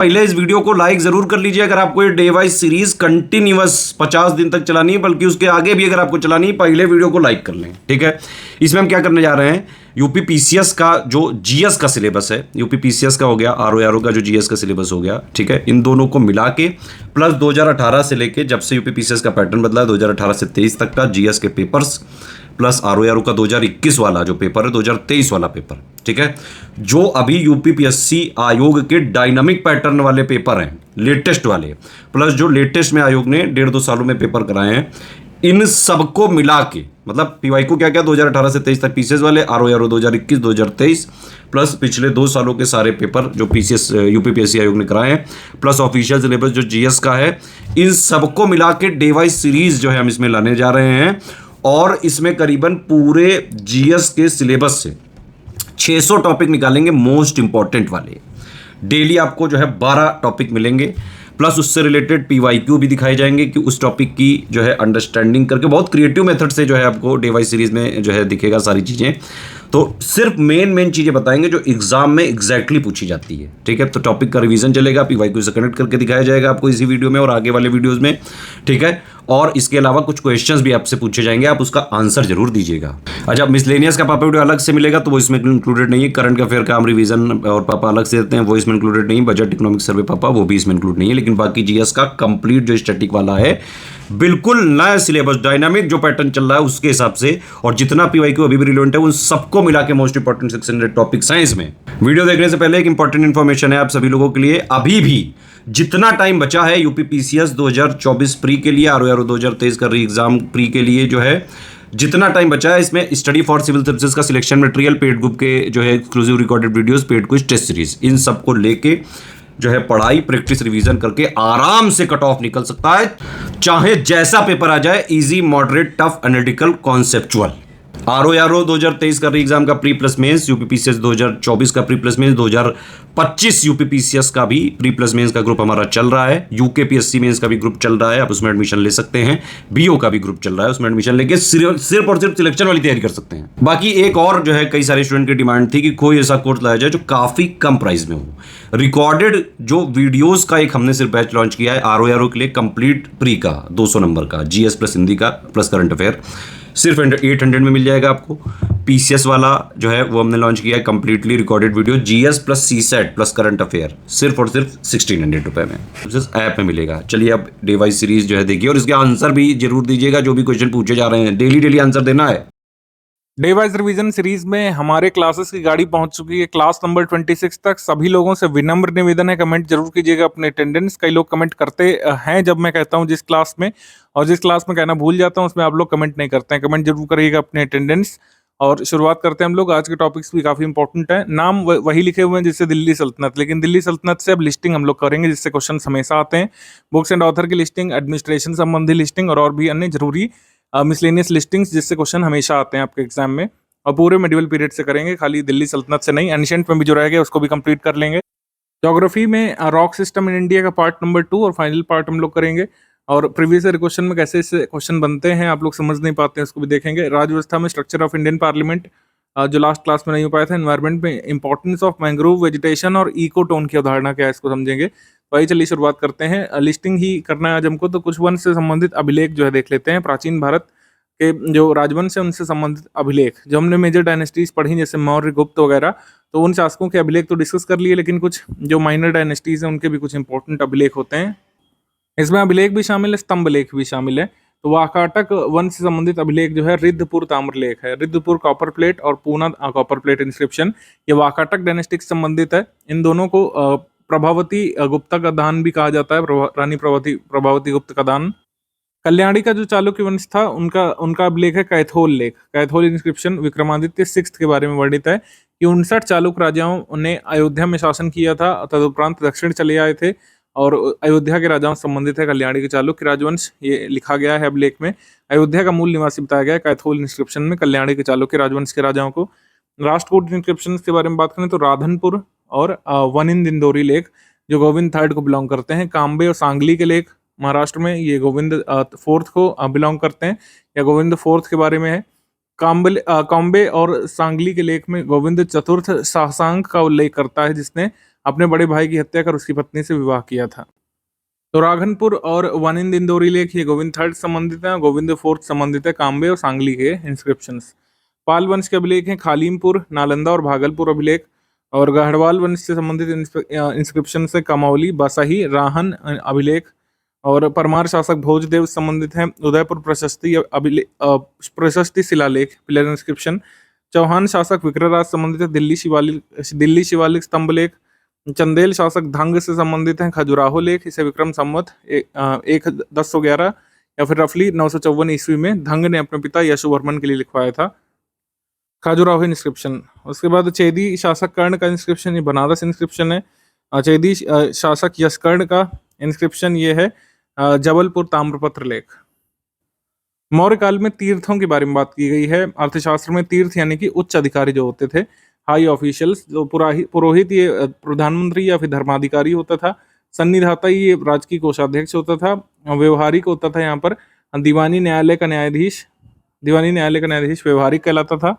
पहले इस वीडियो को लाइक जरूर कर लीजिए अगर आपको ये डे वाइज सीरीज कंटिन्यूअस 50 दिन तक चलानी है, बल्कि उसके आगे भी अगर आपको चलानी है, पहले वीडियो को लाइक कर लें। ठीक है, इसमें हम क्या करने जा रहे हैं, यूपी पीसीएस का जो जीएस का सिलेबस है, यूपी पीसीएस का हो गया, आरओ का जो जीएस का सिलेबस हो गया, ठीक है, इन दोनों को मिला के प्लस 2018 से लेके जब से यूपी पीसीएस का पैटर्न बदला है 2018 से 23 तक का जीएस के पेपर्स प्लस आरओ का 2021 वाला जो पेपर है, 2023 वाला पेपर, ठीक है, जो अभी यूपीपीएससी आयोग के डायनामिक पैटर्न वाले पेपर हैं, लेटेस्ट वाले, प्लस जो लेटेस्ट में आयोग ने 1.5-2 सालों में पेपर कराए हैं, इन सबको मिला के मतलब पीवाई को क्या क्या 2018 से 23 तक पीसीएस वाले, आरओ 2021 2023 प्लस पिछले 2 सालों के सारे पेपर जो पीसीएस यूपीपीएससी आयोग ने कराए हैं, प्लस ऑफिशियल सिलेबस जो जीएस का है, इन सबको मिला के डे वाइज सीरीज जो है हम इसमें लाने जा रहे हैं। और इसमें करीबन पूरे जीएस के सिलेबस से 600 टॉपिक निकालेंगे, मोस्ट इंपॉर्टेंट वाले। डेली आपको जो है 12 टॉपिक मिलेंगे, प्लस उससे रिलेटेड पीवाईक्यू भी दिखाए जाएंगे कि उस टॉपिक की जो है अंडरस्टैंडिंग करके बहुत क्रिएटिव मेथड से जो है आपको डे वाइज सीरीज में जो है दिखेगा सारी चीज़ें। तो सिर्फ मेन चीज़ें बताएंगे जो एग्जाम में एग्जैक्टली पूछी जाती है। ठीक है, तो टॉपिक का रिवीजन चलेगा, पीवाईक्यू से कनेक्ट करके दिखाया जाएगा आपको इसी वीडियो में और आगे वाले वीडियोस में। ठीक है, और इसके अलावा कुछ क्वेश्चंस भी आपसे पूछे जाएंगे, आप उसका आंसर जरूर दीजिएगा। अच्छा, मिसलेनियस का पापा वीडियो अलग से मिलेगा तो वो इसमें इंक्लूडेड नहीं है। करंट अफेयर का हम रिवीजन और पापा अलग से देते हैं, वो इसमें इंक्लूडेड नहीं है। बजट इकोनॉमिक सर्वे पापा वो भी इसमें इंक्लूड नहीं है। लेकिन बाकी जीएस का कंप्लीट जो स्टैटिक वाला है, बिल्कुल नया सिलेबस, डायनामिक जो पैटर्न चल रहा है उसके हिसाब से, और जितना पीवाईक्यू अभी भी रिलेवेंट है उन सबको मिला के मोस्ट इंपॉर्टेंट 600 टॉपिक्स हैं इसमें। वीडियो देखने से पहले एक इंपॉर्टेंट इंफॉर्मेशन है आप सभी लोगों के लिए, अभी भी जितना टाइम बचा है यूपी पीसीएस 2024 प्री के लिए, आरओ 2023 का री एग्जाम प्री के लिए जो है जितना टाइम बचा है, इसमें स्टडी फॉर सिविल सर्विसेज का सिलेक्शन मटेरियल, पेड ग्रुप के जो है exclusive recorded videos, paid quiz, test series, इन सबको लेके जो है पढ़ाई प्रैक्टिस रिवीजन करके आराम से कट ऑफ निकल सकता है, चाहे जैसा पेपर आ जाए, easy moderate tough analytical conceptual. RO 2023 का री एग्जाम का प्री प्लस मेंस, यूपीपीसीएस 2024 का प्री प्लस मेंस, 2025 यूपीपीसीएस का भी प्री प्लस मेंस का ग्रुप हमारा चल रहा है, यूकेपीएससी मेंस का भी ग्रुप चल रहा है, आप उसमें एडमिशन ले सकते हैं, बीओ का भी ग्रुप चल रहा है, उसमें एडमिशन लेके सिर्फ और सिर्फ सिलेक्शन वाली तैयारी कर सकते हैं। बाकी एक और जो है कई सारे स्टूडेंट की डिमांड थी कि कोई ऐसा कोर्स लाया जाए जो काफी कम प्राइस में हो। रिकॉर्डेड जो वीडियोस का एक हमने सिर्फ बैच लॉन्च किया है आरओ के लिए, कंप्लीट प्री का 200 नंबर का, जीएस प्लस हिंदी का प्लस करंट अफेयर, सिर्फ 800 में मिल जाएगा आपको। पीसीएस वाला जो है वो हमने लॉन्च किया है, completely recorded video, GS plus CSAT plus current affair, सिर्फ और सिर्फ 1600 रुपए में ऐप में मिलेगा। चलिए अब डे वाइज सीरीज जो है देखिए, और इसके आंसर भी जरूर दीजिएगा, जो भी क्वेश्चन पूछे जा रहे हैं डेली आंसर देना है। डे वाइज रिवीजन सीरीज में हमारे क्लासेस की गाड़ी पहुंच चुकी है क्लास नंबर 26 तक। सभी लोगों से विनम्र निवेदन है, कमेंट जरूर कीजिएगा अपने अटेंडेंस। कई लोग कमेंट करते हैं जब मैं कहता हूं जिस क्लास में, और जिस क्लास में कहना भूल जाता हूं उसमें आप लोग कमेंट नहीं करते हैं। कमेंट जरूर करिएगा अपने अटेंडेंस। और शुरुआत करते हैं हम लोग। आज के टॉपिक्स भी काफी इंपॉर्टेंट है। नाम वही लिखे हुए हैं जिससे दिल्ली सल्तनत, लेकिन दिल्ली सल्तनत से अब लिस्टिंग हम लोग करेंगे जिससे क्वेश्चन हमेशा आते हैं। बुक्स एंड ऑथर की लिस्टिंग, एडमिनिस्ट्रेशन संबंधी लिस्टिंग और भी अन्य जरूरी मिसलेनियस लिस्टिंग्स जिससे क्वेश्चन हमेशा आते हैं आपके एग्जाम में, और पूरे मिडिवल पीरियड से करेंगे, खाली दिल्ली सल्तनत से नहीं। एंशिएंट में भी जो रह गया उसको भी कंप्लीट कर लेंगे। ज्योग्राफी में रॉक सिस्टम इन इंडिया का पार्ट नंबर 2 और फाइनल पार्ट हम लोग करेंगे। और प्रीवियस ईयर क्वेश्चन में कैसे इससे क्वेश्चन बनते हैं आप लोग समझ नहीं पाते हैं, उसको भी देखेंगे। राज्य व्यवस्था में स्ट्रक्चर ऑफ इंडियन पार्लियामेंट जो लास्ट क्लास में नहीं हो पाया था। एनवायरमेंट में इंपॉर्टेंस ऑफ मैंग्रोव वेजिटेशन और इको टोन की अवधारणा क्या है, इसको समझेंगे। तो आइए चलिए शुरुआत करते हैं। लिस्टिंग ही करना है आज हमको, तो कुछ वन से संबंधित अभिलेख जो है देख लेते हैं। प्राचीन भारत के जो राजवंश है उनसे संबंधित अभिलेख, जो हमने मेजर डायनेस्टीज पढ़ी जैसे मौर्य, गुप्त वगैरह, तो उन शासकों के अभिलेख तो डिस्कस कर लिए, लेकिन कुछ जो माइनर डायनेस्टीज हैं उनके भी कुछ इंपॉर्टेंट अभिलेख होते हैं। इसमें अभिलेख भी शामिल है, स्तंभ लेख भी शामिल है। तो वाकाटक वंश से संबंधित अभिलेख जो है रिद्धपुर ताम्रलेख है। रिद्धपुर कॉपर प्लेट और पूना कॉपर प्लेट इंस्क्रिप्शन, ये वाकाटक डायनेस्टी से संबंधित है। इन दोनों को प्रभावती गुप्ता का दान भी कहा जाता है, रानी प्रभावती गुप्त का दान। कल्याणी का जो चालुक्य वंश था उनका अभिलेख है कैथोल लेख। कैथोल इंस्क्रिप्शन विक्रमादित्य 6 के बारे में वर्णित है कि 59 चालुक्य राजाओं ने अयोध्या में शासन किया था, तदुपरांत दक्षिण चले आए थे, और अयोध्या के राजाओं से संबंधित है कल्याणी के चालुक्य राजवंश, ये लिखा गया है अभिलेख में। अयोध्या का मूल निवासी बताया गया है कैथोल इंस्क्रिप्शन में कल्याणी के चालुक्य राजवंश के राजाओं को। राष्ट्रकूट इंस्क्रिप्शन के बारे में बात करें तो राधनपुर और वनिंद इंदौरी लेख जो गोविंद थर्ड को बिलोंग करते हैं। काम्बे और सांगली के लेख महाराष्ट्र में, ये गोविंद फोर्थ को बिलोंग करते हैं, या गोविंद फोर्थ के बारे में है। काम्बे और सांगली के लेख में गोविंद चतुर्थ शासक का उल्लेख करता है, जिसने अपने बड़े भाई की हत्या कर उसकी पत्नी से विवाह किया था। तो राघनपुर और वानिंद इंदौरी लेख ये गोविंद थर्ड संबंधित है, गोविंद फोर्थ संबंधित है काम्बे और सांगली के इंस्क्रिप्शंस। पाल वंश के अभिलेख हैं खालीमपुर, नालंदा और भागलपुर अभिलेख। और गढ़वाल वंश से संबंधित इंस्क्रिप्शन से कमौली, बसाही, राहन अभिलेख। और परमार शासक भोजदेव से संबंधित है उदयपुर प्रशस्ति प्रशस्ति शिलालेख पिलर इंस्क्रिप्शन। चौहान शासक विक्रराज संबंधित है दिल्ली शिवालिक स्तंभ लेख। चंदेल शासक धंग से संबंधित हैं खजुराहो लेख, इसे विक्रम संवत 1011 या फिर रफली 954 ईस्वी में धंग ने अपने पिता यशोवर्मन के लिए लिखवाया था खजुराहो इंस्क्रिप्शन। उसके बाद चेदी शासक कर्ण का इंस्क्रिप्शन, ये बनारस इंस्क्रिप्शन है। चेदी शासक यशकर्ण का इंस्क्रिप्शन ये है जबलपुर ताम्रपत्र लेख। मौर्य काल में तीर्थों के बारे में बात की गई है। अर्थशास्त्र में तीर्थ यानी कि उच्च अधिकारी जो होते थे, हाई ऑफिशियल्स, जो पुरोहित ये प्रधानमंत्री या फिर धर्माधिकारी होता था। सन्निधाता ये राजकीय कोषाध्यक्ष होता था। व्यवहारिक होता था यहाँ पर दीवानी न्यायालय का न्यायाधीश व्यवहारिक कहलाता था।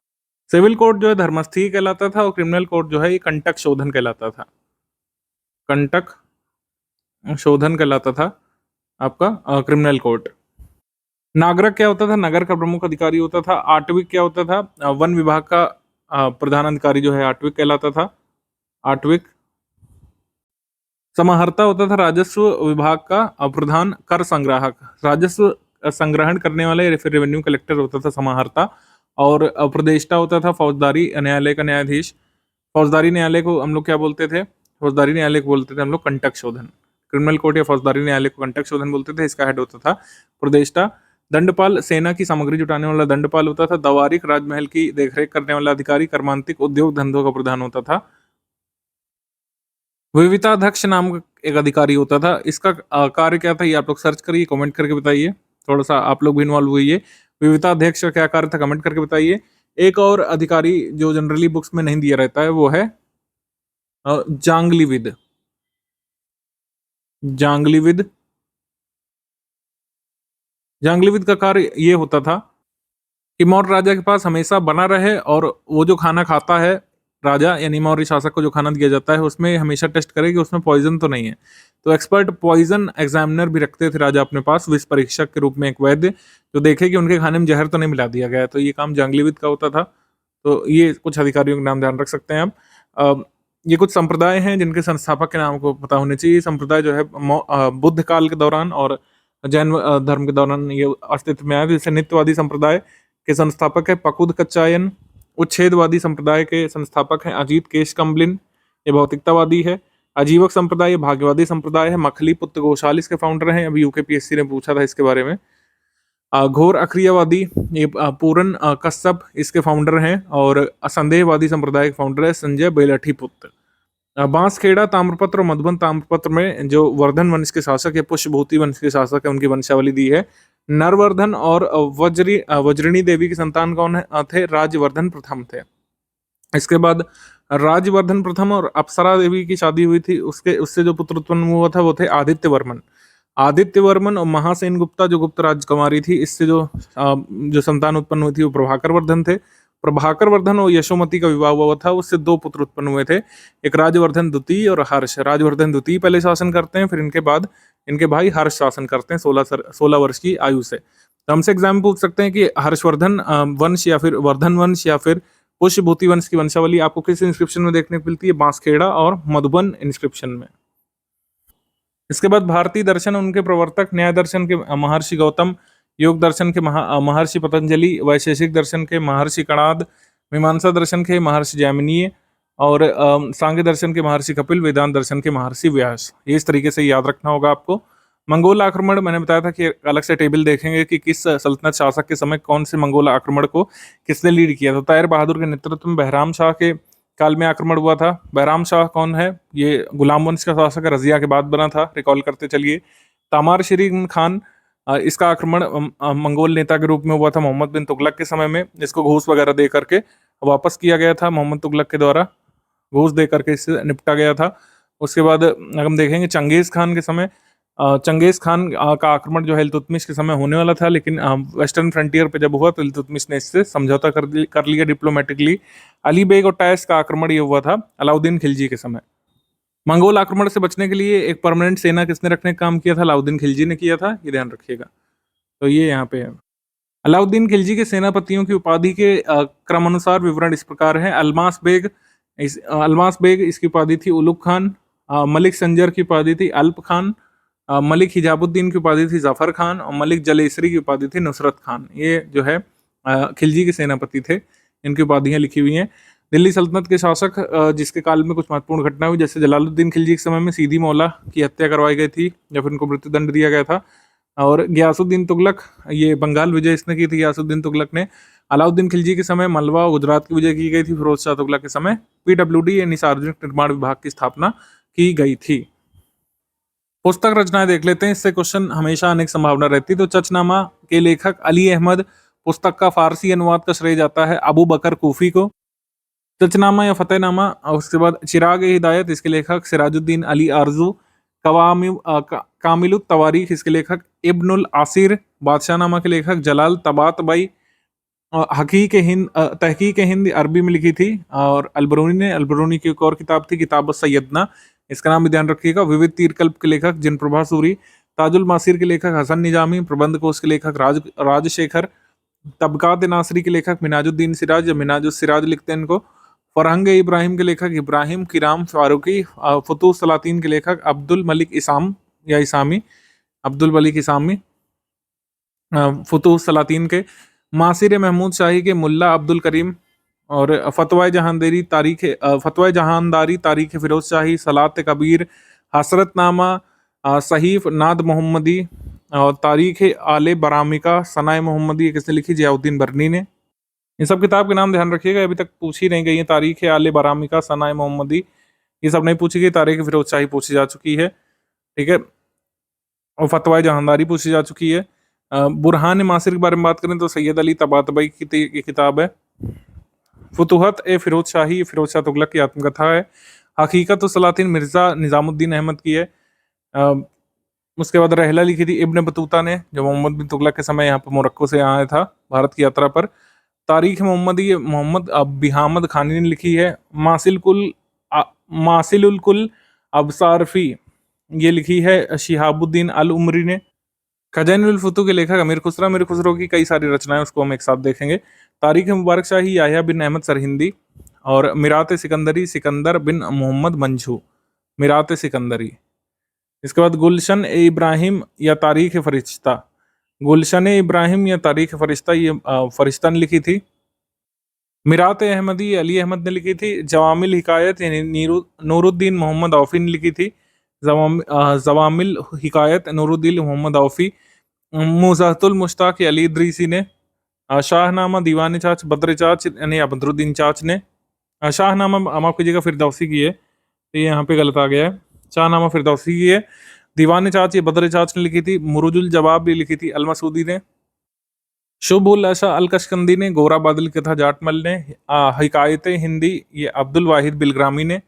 सिविल कोर्ट जो है धर्मस्थी कहलाता था और क्रिमिनल कोर्ट जो है ये कंटक शोधन कहलाता था। कंटक शोधन कहलाता था आपका क्रिमिनल कोर्ट। नागरिक क्या होता था? नगर का प्रमुख अधिकारी होता था। आटविक क्या होता था? वन विभाग का प्रधान अधिकारी जो है आटविक कहलाता था। आटविक। समाहर्ता होता था राजस्व विभाग का प्रधान कर संग्राहक, राजस्व संग्रहण करने वाला या फिर रेवेन्यू कलेक्टर होता था समाहर्ता। और प्रदेष्टा होता था फौजदारी न्यायालय का न्यायाधीश। फौजदारी न्यायालय को हम लोग क्या बोलते थे? फौजदारी न्यायालय को बोलते थे हम लोग कंटक शोधन। क्रिमिनल कोर्ट या फौजदारी न्यायालय को कंटक शोधन बोलते थे। इसका हेड होता था प्रदेष्टा। दंडपाल सेना की सामग्री जुटाने वाला दंडपाल होता था। दवारिक राजमहल की देखरेख करने वाला अधिकारी। कर्मांतिक उद्योग धंधों का प्रधान होता था। विविताध्यक्ष नाम का एक अधिकारी होता था। इसका कार्य क्या था ये आप लोग सर्च करिए, कमेंट करके बताइए। थोड़ा सा आप लोग भी इन्वॉल्व हुई। विविताध्यक्ष का क्या कार्य था कमेंट करके बताइए। एक और अधिकारी जो जनरली बुक्स में नहीं दिया रहता है वो है जांगलीविद। जांगलीविद जांगलीविद का कार्य ये होता था कि मौर्य राजा के पास हमेशा बना रहे और वो जो खाना खाता है राजा यानी मौर्य शासक को जो खाना दिया जाता है उसमें हमेशा टेस्ट करे कि उसमें पॉइजन तो नहीं है। तो एक्सपर्ट पॉइजन एग्जामिनर भी रखते थे राजा अपने पास, विष परीक्षक के रूप में एक वैद्य जो देखे कि उनके खाने में जहर तो नहीं मिला दिया गया है। तो ये काम जांगलीविद का होता था। तो ये कुछ अधिकारियों के नाम ध्यान रख सकते हैं आप। ये कुछ संप्रदाय हैं जिनके संस्थापक के नाम को पता होने चाहिए। ये संप्रदाय जो है बुद्ध काल के दौरान और जैन धर्म के दौरान ये अस्तित्व में आया। जैसे नित्यवादी संप्रदाय के संस्थापक है पकुद कच्चायन। उच्छेदवादी संप्रदाय के संस्थापक हैं अजीत केश कम्बलिन, ये भौतिकतावादी है। अजीवक संप्रदाय भाग्यवादी संप्रदाय है। मखली पुत्र घोषाल इसके फाउंडर हैं। अभी यूकेपीएससी ने पूछा था इसके बारे में। घोर अक्रियावादी ये पूरन कश्यप इसके फाउंडर हैं। और असंदेहवादी संप्रदाय के फाउंडर है संजय बेलठी पुत्र। बांसखेड़ा ताम्रपत्र और मधुबन ताम्रपत्र में जो वर्धन वंश के शासक है, पुष्यभूति वंश के शासक है, उनकी वंशावली दी है। नरवर्धन और वज्रिणी देवी के संतान कौन थे? राजवर्धन प्रथम थे। इसके बाद राजवर्धन प्रथम और अप्सरा देवी की शादी हुई थी। उससे जो पुत्र उत्पन्न हुआ था वो थे आदित्य वर्मन और महासेन गुप्ता जो गुप्त राजकुमारी थी। इससे जो संतान उत्पन्न हुई थी वो प्रभाकर वर्धन थे। प्रभाकर वर्धन और यशोमती का विवाह हुआ था, उससे 2 पुत्र उत्पन्न हुए थे, एक राजवर्धन द्वितीय और हर्ष। राजवर्धन द्वितीय पहले शासन करते हैं, फिर इनके बाद इनके भाई हर्ष शासन करते हैं 16 वर्ष की आयु से। तो हमसे एग्जाम में पूछ सकते हैं कि हर्षवर्धन वंश या फिर वर्धन वंश या फिर पुष्यभूति वंश की वंशावली आपको किस इंस्क्रिप्शन में देखने को मिलती है? बांसखेड़ा और मधुबन इंस्क्रिप्शन में। इसके बाद भारतीय दर्शन, उनके प्रवर्तक न्याय दर्शन के महर्षि गौतम, योग दर्शन के महर्षि पतंजलि, वैशेषिक दर्शन के महर्षि कणाद, मीमांसा दर्शन के महर्षि जैमिनीय और सांख्य दर्शन के महर्षि कपिल, वेदांत दर्शन के महर्षि व्यास। ये इस तरीके से याद रखना होगा आपको। मंगोल आक्रमण मैंने बताया था कि अलग से टेबल देखेंगे कि किस सल्तनत शासक के समय कौन से मंगोल आक्रमण को किसने लीड किया। तो तायर बहादुर के नेतृत्व में बहराम शाह के काल में आक्रमण हुआ था। बहराम शाह कौन है? ये गुलाम वंश का शासक है, रजिया के बाद बना था, रिकॉल करते चलिए। तामार शरीन खान, इसका आक्रमण मंगोल नेता के रूप में हुआ था मोहम्मद बिन तुगलक के समय में। इसको घूस वगैरह दे करके वापस किया गया था, मोहम्मद तुगलक के द्वारा घूस दे करके इससे निपटा गया था। उसके बाद हम देखेंगे चंगेज खान के समय, चंगेज खान का आक्रमण जो है इल्तुतमिश के समय होने वाला था, लेकिन वेस्टर्न फ्रंटियर पे जब हुआ तो इल्तुतमिश ने इससे समझौता कर लिया डिप्लोमेटिकली। अली बेग और टैस का आक्रमण ये हुआ था अलाउद्दीन खिलजी के समय। मंगोल आक्रमण से बचने के लिए एक परमानेंट सेना किसने रखने का काम किया था? अलाउद्दीन खिलजी ने किया था, ये ध्यान रखिएगा। तो ये यहाँ पे है। अलाउद्दीन खिलजी के सेनापतियों की उपाधि के क्रमानुसार विवरण इस प्रकार है। अल्मास बेग इसकी उपाधि थी उलुग खान। मलिक संजर की उपाधि थी अल्प खान। मलिक हिजाबुद्दीन की उपाधि थी जफर खान। और मलिक जलेसरी की उपाधि थी नुसरत खान। ये जो है खिलजी के सेनापति थे, इनकी उपाधियां लिखी हुई हैं। दिल्ली सल्तनत के शासक जिसके काल में कुछ महत्वपूर्ण घटना हुई, जैसे जलालुद्दीन खिलजी के समय में सीधी मौला की हत्या करवाई गई थी या फिर उनको मृत्युदंड दिया गया था। और गयासुद्दीन तुगलक, ये बंगाल विजय इसने की थी गयासुद्दीन तुगलक ने। अलाउद्दीन खिलजी के समय मलवा और गुजरात की विजय की गई थी। फिरोज शाह तुगलक के समय पीडब्ल्यूडी यानी सार्वजनिक निर्माण विभाग की स्थापना की गई थी। पुस्तक रचनाएं देख लेते हैं, इससे क्वेश्चन हमेशा आने की संभावना रहती है। तो चचनामा के लेखक अली अहमद, पुस्तक का फारसी अनुवाद का श्रेय जाता है अबू बकर कूफी को। चचनामा या फतेहनामा, और उसके बाद चिराग हिदायत, इसके लेखक सिराजुद्दीन अली आरजू। कामिलुत तवारीख, इसके लेखक इब्नुल आसिर। बादशाहनामा के लेखक जलाल तबातबाई। तहकीक हिंद अरबी में लिखी थी और अलबरूनी की एक और किताब थी किताब सैयदना, इसका नाम भी ध्यान रखिएगा। विविध तीरकल्प के लेखक जिन प्रभा सूरी। ताजुल मासिर के लेखक हसन निजामी। प्रबंध कोश के लेखक राजशेखर। तबकात नासरी के लेखक मिनाजुद्दीन सिराज या मिनाजुस सिराज लिखते हैं इनको। फरहंग इब्राहिम के लेखक इब्राहिम किराम फारूकी। फतूह सलातीन के लेखक अब्दुल मलिक इसाम या इसामी, अब्दुल मलिक इसामी। फतूह सलातीन के मासिर महमूद शाही के मुल्ला अब्दुल करीम। और फतवाए जहानदारी तारीख फिरोज शाही। सलात कबीर। हसरतनामा, सहीफ नाद मोहम्मदी। और तारीख आले बरामिका सनाए मोहम्मदी किसने लिखी? जियाउद्दीन बरनी ने। इन सब किताब के नाम ध्यान रखिएगा, अभी तक पूछी नहीं गई है। तारीख आले बरामिका सनाए मोहम्मदी ये सब नहीं पूछी गई। तारीख फिरोज शाही पूछी जा चुकी है, ठीक है। और फतवाए जहानदारी पूछी जा चुकी है। बुरहान मासिर के बारे में बात करें तो सैयद अली तबातबाई की किताब है। फुतुहत ए फिरोज शाही, फिरोज शाह तुगलक की आत्मकथा है। हकीकत सलातीन मिर्जा निजामुद्दीन अहमद की है। उसके बाद रहला लिखी थी इब्न बतूता ने, जो मोहम्मद बिन तुगलक के समय यहाँ पर मोरक्को से आया था भारत की यात्रा पर। तारीख मोहम्मदी मोहम्मद बिहामद खानी ने लिखी है। मासिलुल कुल अबसारफी ये लिखी है शिहाबुद्दीन अल उमरी ने। खजानुल फुतू के लेखक अमीर खुसरो की कई सारी रचनाएं, उसको हम एक साथ देखेंगे। तारीख मुबारक शाही याह्या बिन अहमद सरहिंदी। और मिरात सिकंदरी सिकंदर बिन मोहम्मद मंझू, मिरात सिकंदरी। इसके बाद गुलशन ए इब्राहिम या तारीख फरिश्ता, गुलशन ए इब्राहिम या तारीख फरिश्ता, ये फरिश्ता ने लिखी थी। मिरात अहमदी अली अहमद ने लिखी थी। जवामिल हिकायत यानी नूरुद्दीन मोहम्मद औफी ने लिखी थी। जवामिल हिकायत नूरुद्दीन मोहम्मद औफी। मुज़ाहतुल मुश्ताक अली इदरीसी ने। शाहनामा दीवान चाच बद्र चाच यानी बदरुद्दीन चाच ने। शाहनामा माफ कीजिएगा फिरदौसी की है, तो ये यहाँ पे गलत आ गया है। शाहनामा फिरदौसी की है। दीवान चाच ये बद्र चाच ने लिखी थी। मुरुजुल जवाब भी लिखी थी अल मसूदी ने। शुभुल अशा अल कशकंदी ने। गोरा बादल कथा जाटमल ने। हिकायत हिंदी ये अब्दुल वाहिद बिलग्रामी ने।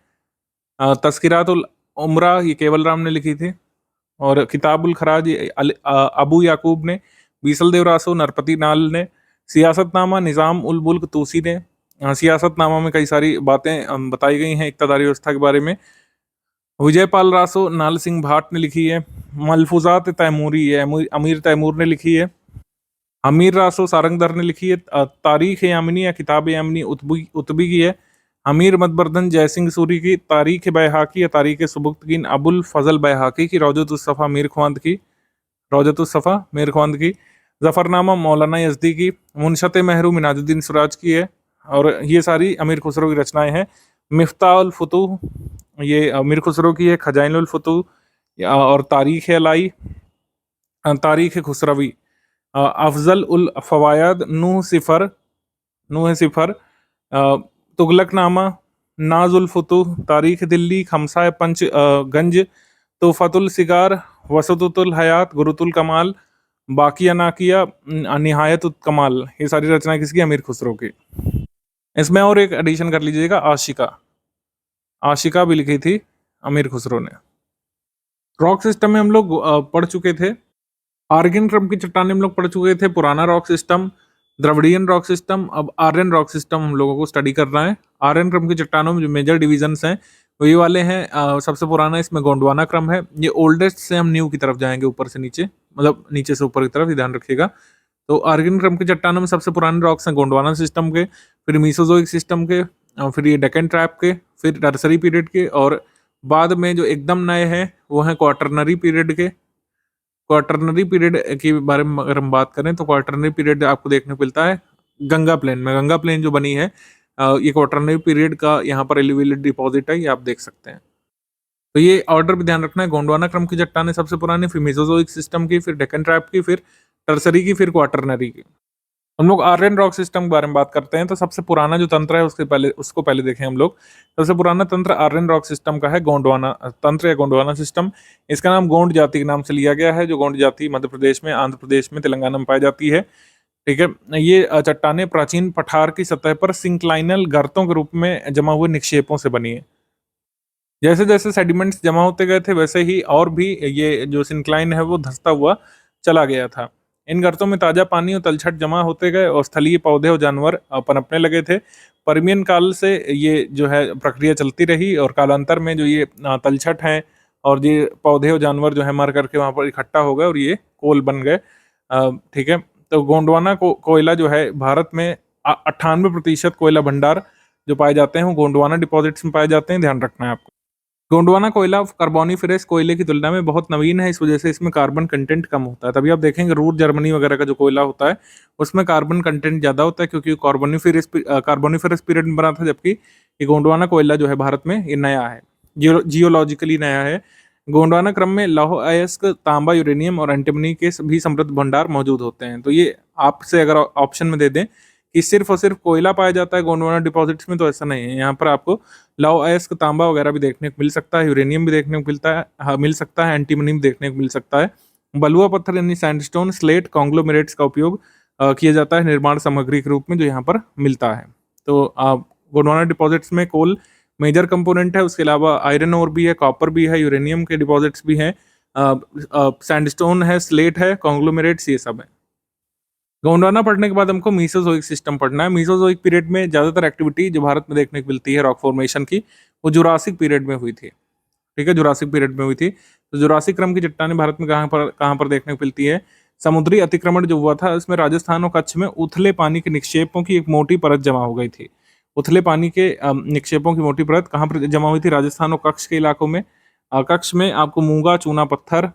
तस्किरातुल उमरा ये केवल राम ने लिखी थी। और किताबुल खराज अबू याकूब ने। बीसल देवरासो नरपति नाल ने। सियासतनामा निज़ाम उल मुल्क तूसी ने। सियासतनामा में कई सारी बातें बताई गई हैं इक़्तिदारी व्यवस्था के बारे में। विजयपाल रासो नाल सिंह भाट ने लिखी है। मलफूजात तैमूरी है अमीर तैमूर ने लिखी है। अमीर रासो सारंगदर ने लिखी है। तारीख यामिनी या किताब यामिनी उतबी की है। अमीर मदबर्दन जयसिंह सूरी की। तारीख बैहाकी या तारीख सुबुक्तगीन अबुल फजल बैहाकी की। रौजतुस्सफ़ा मीर ख्वांद की, रौजतुस्सफ़ा मीर ख्वांद की। जफ़रनामा मौलाना यज़दी की। मुनशत महरू मिनाजुद्दीन सिराज की है। और ये सारी अमीर खुसरो की रचनाएं हैं। मिफ्ताहुल फुतूह ये अमीर खुसरो की है। खजाइनुल फुतूह और तारीख अलाई, तारीख खुसरवी। अफजल उल फवायद नूह सिफर। तुगलकनामा, नाजुल फुतूह, तारीख दिल्ली, खमसा पंच गंज, तोहफतुल सिगार, वसतुल हयात, गुरुतुल कमाल, बाकिया नाकिया, निहायत कमाल। ये सारी रचनाएं किसकी? अमीर खुसरो की। इसमें और एक एडिशन कर लीजिएगा, आशिका भी लिखी थी अमीर खुसरो ने। रॉक सिस्टम में हम लोग पढ़ चुके थे। आर्यन क्रम की चट्टानें हम लोग पढ़ चुके थे। पुराना rock system, Dravidian rock system, अब आर्यन रॉक सिस्टम हम लोगों को स्टडी करना है। आर्यन क्रम की चट्टानों में जो मेजर डिविजन्स हैं तो ये वाले हैं सबसे पुराना इसमें गोंडवाना क्रम है। ये ओल्डेस्ट से हम न्यू की तरफ जाएंगे, ऊपर से नीचे, मतलब नीचे से ऊपर की तरफ, ये ध्यान रखिएगा। तो आर्कियन क्रम की चट्टानों में सबसे पुराने रॉक्स हैं गोंडवाना सिस्टम के, फिर मीसोजोइक सिस्टम के, फिर ये डेक्कन ट्रैप के, फिर टर्सरी पीरियड के, और बाद में जो एकदम नए हैं वो हैं क्वाटरनरी पीरियड के। क्वाटरनरी पीरियड के बारे में अगर हम बात करें तो क्वाटरनरी पीरियड आपको देखने को मिलता है गंगा प्लेन में। गंगा प्लेन जो बनी है ये क्वाटरनरी पीरियड का यहाँ पर एलिवेटेड डिपॉजिट है, ये आप देख सकते हैं। तो ये ऑर्डर भी ध्यान रखना है, गोंडवाना क्रम की चट्टानें सबसे पुरानी, फिर मेसोजोइक सिस्टम की, फिर डेक्कन ट्रैप की, फिर टर्सरी की, फिर क्वाटरनरी की। हम लोग आर्यन रॉक सिस्टम के बारे में बात करते हैं, तो सबसे पुराना जो तंत्र है उसको पहले देखें हम लोग। सबसे पुराना तंत्र आर्यन रॉक सिस्टम का है गोंडवाना तंत्र या गोंडवाना सिस्टम। इसका नाम गोंड जाति के नाम से लिया गया है, जो गोंड जाति मध्य प्रदेश में, आंध्र प्रदेश में, तेलंगाना में पाई जाती है। ठीक है, ये चट्टानें प्राचीन पठार की सतह पर सिंक्लाइनल गर्तों के रूप में जमा हुए निक्षेपों से बनी है। जैसे जैसे सेडिमेंट्स जमा होते गए थे वैसे ही और भी ये जो सिंक्लाइन है वो धंसता हुआ चला गया था। इन गर्तों में ताजा पानी और तलछट जमा होते गए और स्थलीय पौधे और जानवर पनपने लगे थे। परमियन काल से ये जो है प्रक्रिया चलती रही और कालांतर में जो ये तलछट हैं और ये पौधे और जानवर जो है मर करके वहाँ पर इकट्ठा हो गए और ये कोल बन गए। ठीक है, तो गोंडवाना कोयला जो है भारत में 98% कोयला भंडार जो पाए जाते हैं वो गोंडवाना डिपॉजिट्स में पाए जाते हैं, ध्यान रखना है आपको। गोंडवाना कोयला कार्बोनिफेरस कोयले की तुलना में बहुत नवीन है, इस वजह से इसमें कार्बन कंटेंट कम होता है। तभी आप देखेंगे रूर जर्मनी वगैरह का जो कोयला होता है उसमें कार्बन कंटेंट ज़्यादा होता है, क्योंकि कार्बोनिफेरस पीरियड में बना था, जबकि ये गोंडवाना कोयला जो है भारत में ये नया है, जियोलॉजिकली नया है। गोंडवाना क्रम में लौह अयस्क, तांबा, यूरेनियम और एंटीमनी के भी समृद्ध भंडार मौजूद होते हैं। तो ये आपसे अगर ऑप्शन में दे दें कि सिर्फ और सिर्फ कोयला पाया जाता है गोंडवाना डिपॉजिट्स में, तो ऐसा नहीं है। यहाँ पर आपको लौह अयस्क, तांबा वगैरह भी देखने को मिल सकता है, यूरेनियम भी देखने को मिलता है, मिल सकता है, एंटीमनी भी देखने को मिल सकता है। बलुआ पत्थर यानी सैंडस्टोन, स्लेट, कॉन्ग्लोमेरेट्स का उपयोग किया जाता है निर्माण सामग्री के रूप में, जो यहाँ पर मिलता है। तो गोंडवाना डिपॉजिट्स में कोल मेजर कंपोनेंट है, उसके अलावा आयरन ओर भी है, कॉपर भी है, यूरेनियम के डिपॉजिट्स भी हैं, सैंडस्टोन है, स्लेट है, कॉन्ग्लोमेरेट्स, ये सब है। गोंडवाना पढ़ने के बाद हमको मीसोजोइक सिस्टम पढ़ना है। मीसोजोइक पीरियड में ज़्यादातर एक्टिविटी जो भारत में देखने को मिलती है रॉक फॉर्मेशन की, वो जुरासिक पीरियड में हुई थी। ठीक है, जुरासिक पीरियड में हुई थी। तो जुरासिक क्रम की चट्टानें भारत में कहाँ पर देखने को मिलती है? समुद्री अतिक्रमण जो हुआ था उसमें राजस्थान और कच्छ में उथले पानी के निक्षेपों की एक मोटी परत जमा हो गई थी। उथले पानी के निक्षेपों की मोटी परत कहाँ पर जमा हुई थी? राजस्थान और कच्छ के इलाकों में। कच्छ में आपको मूंगा, चूना पत्थर,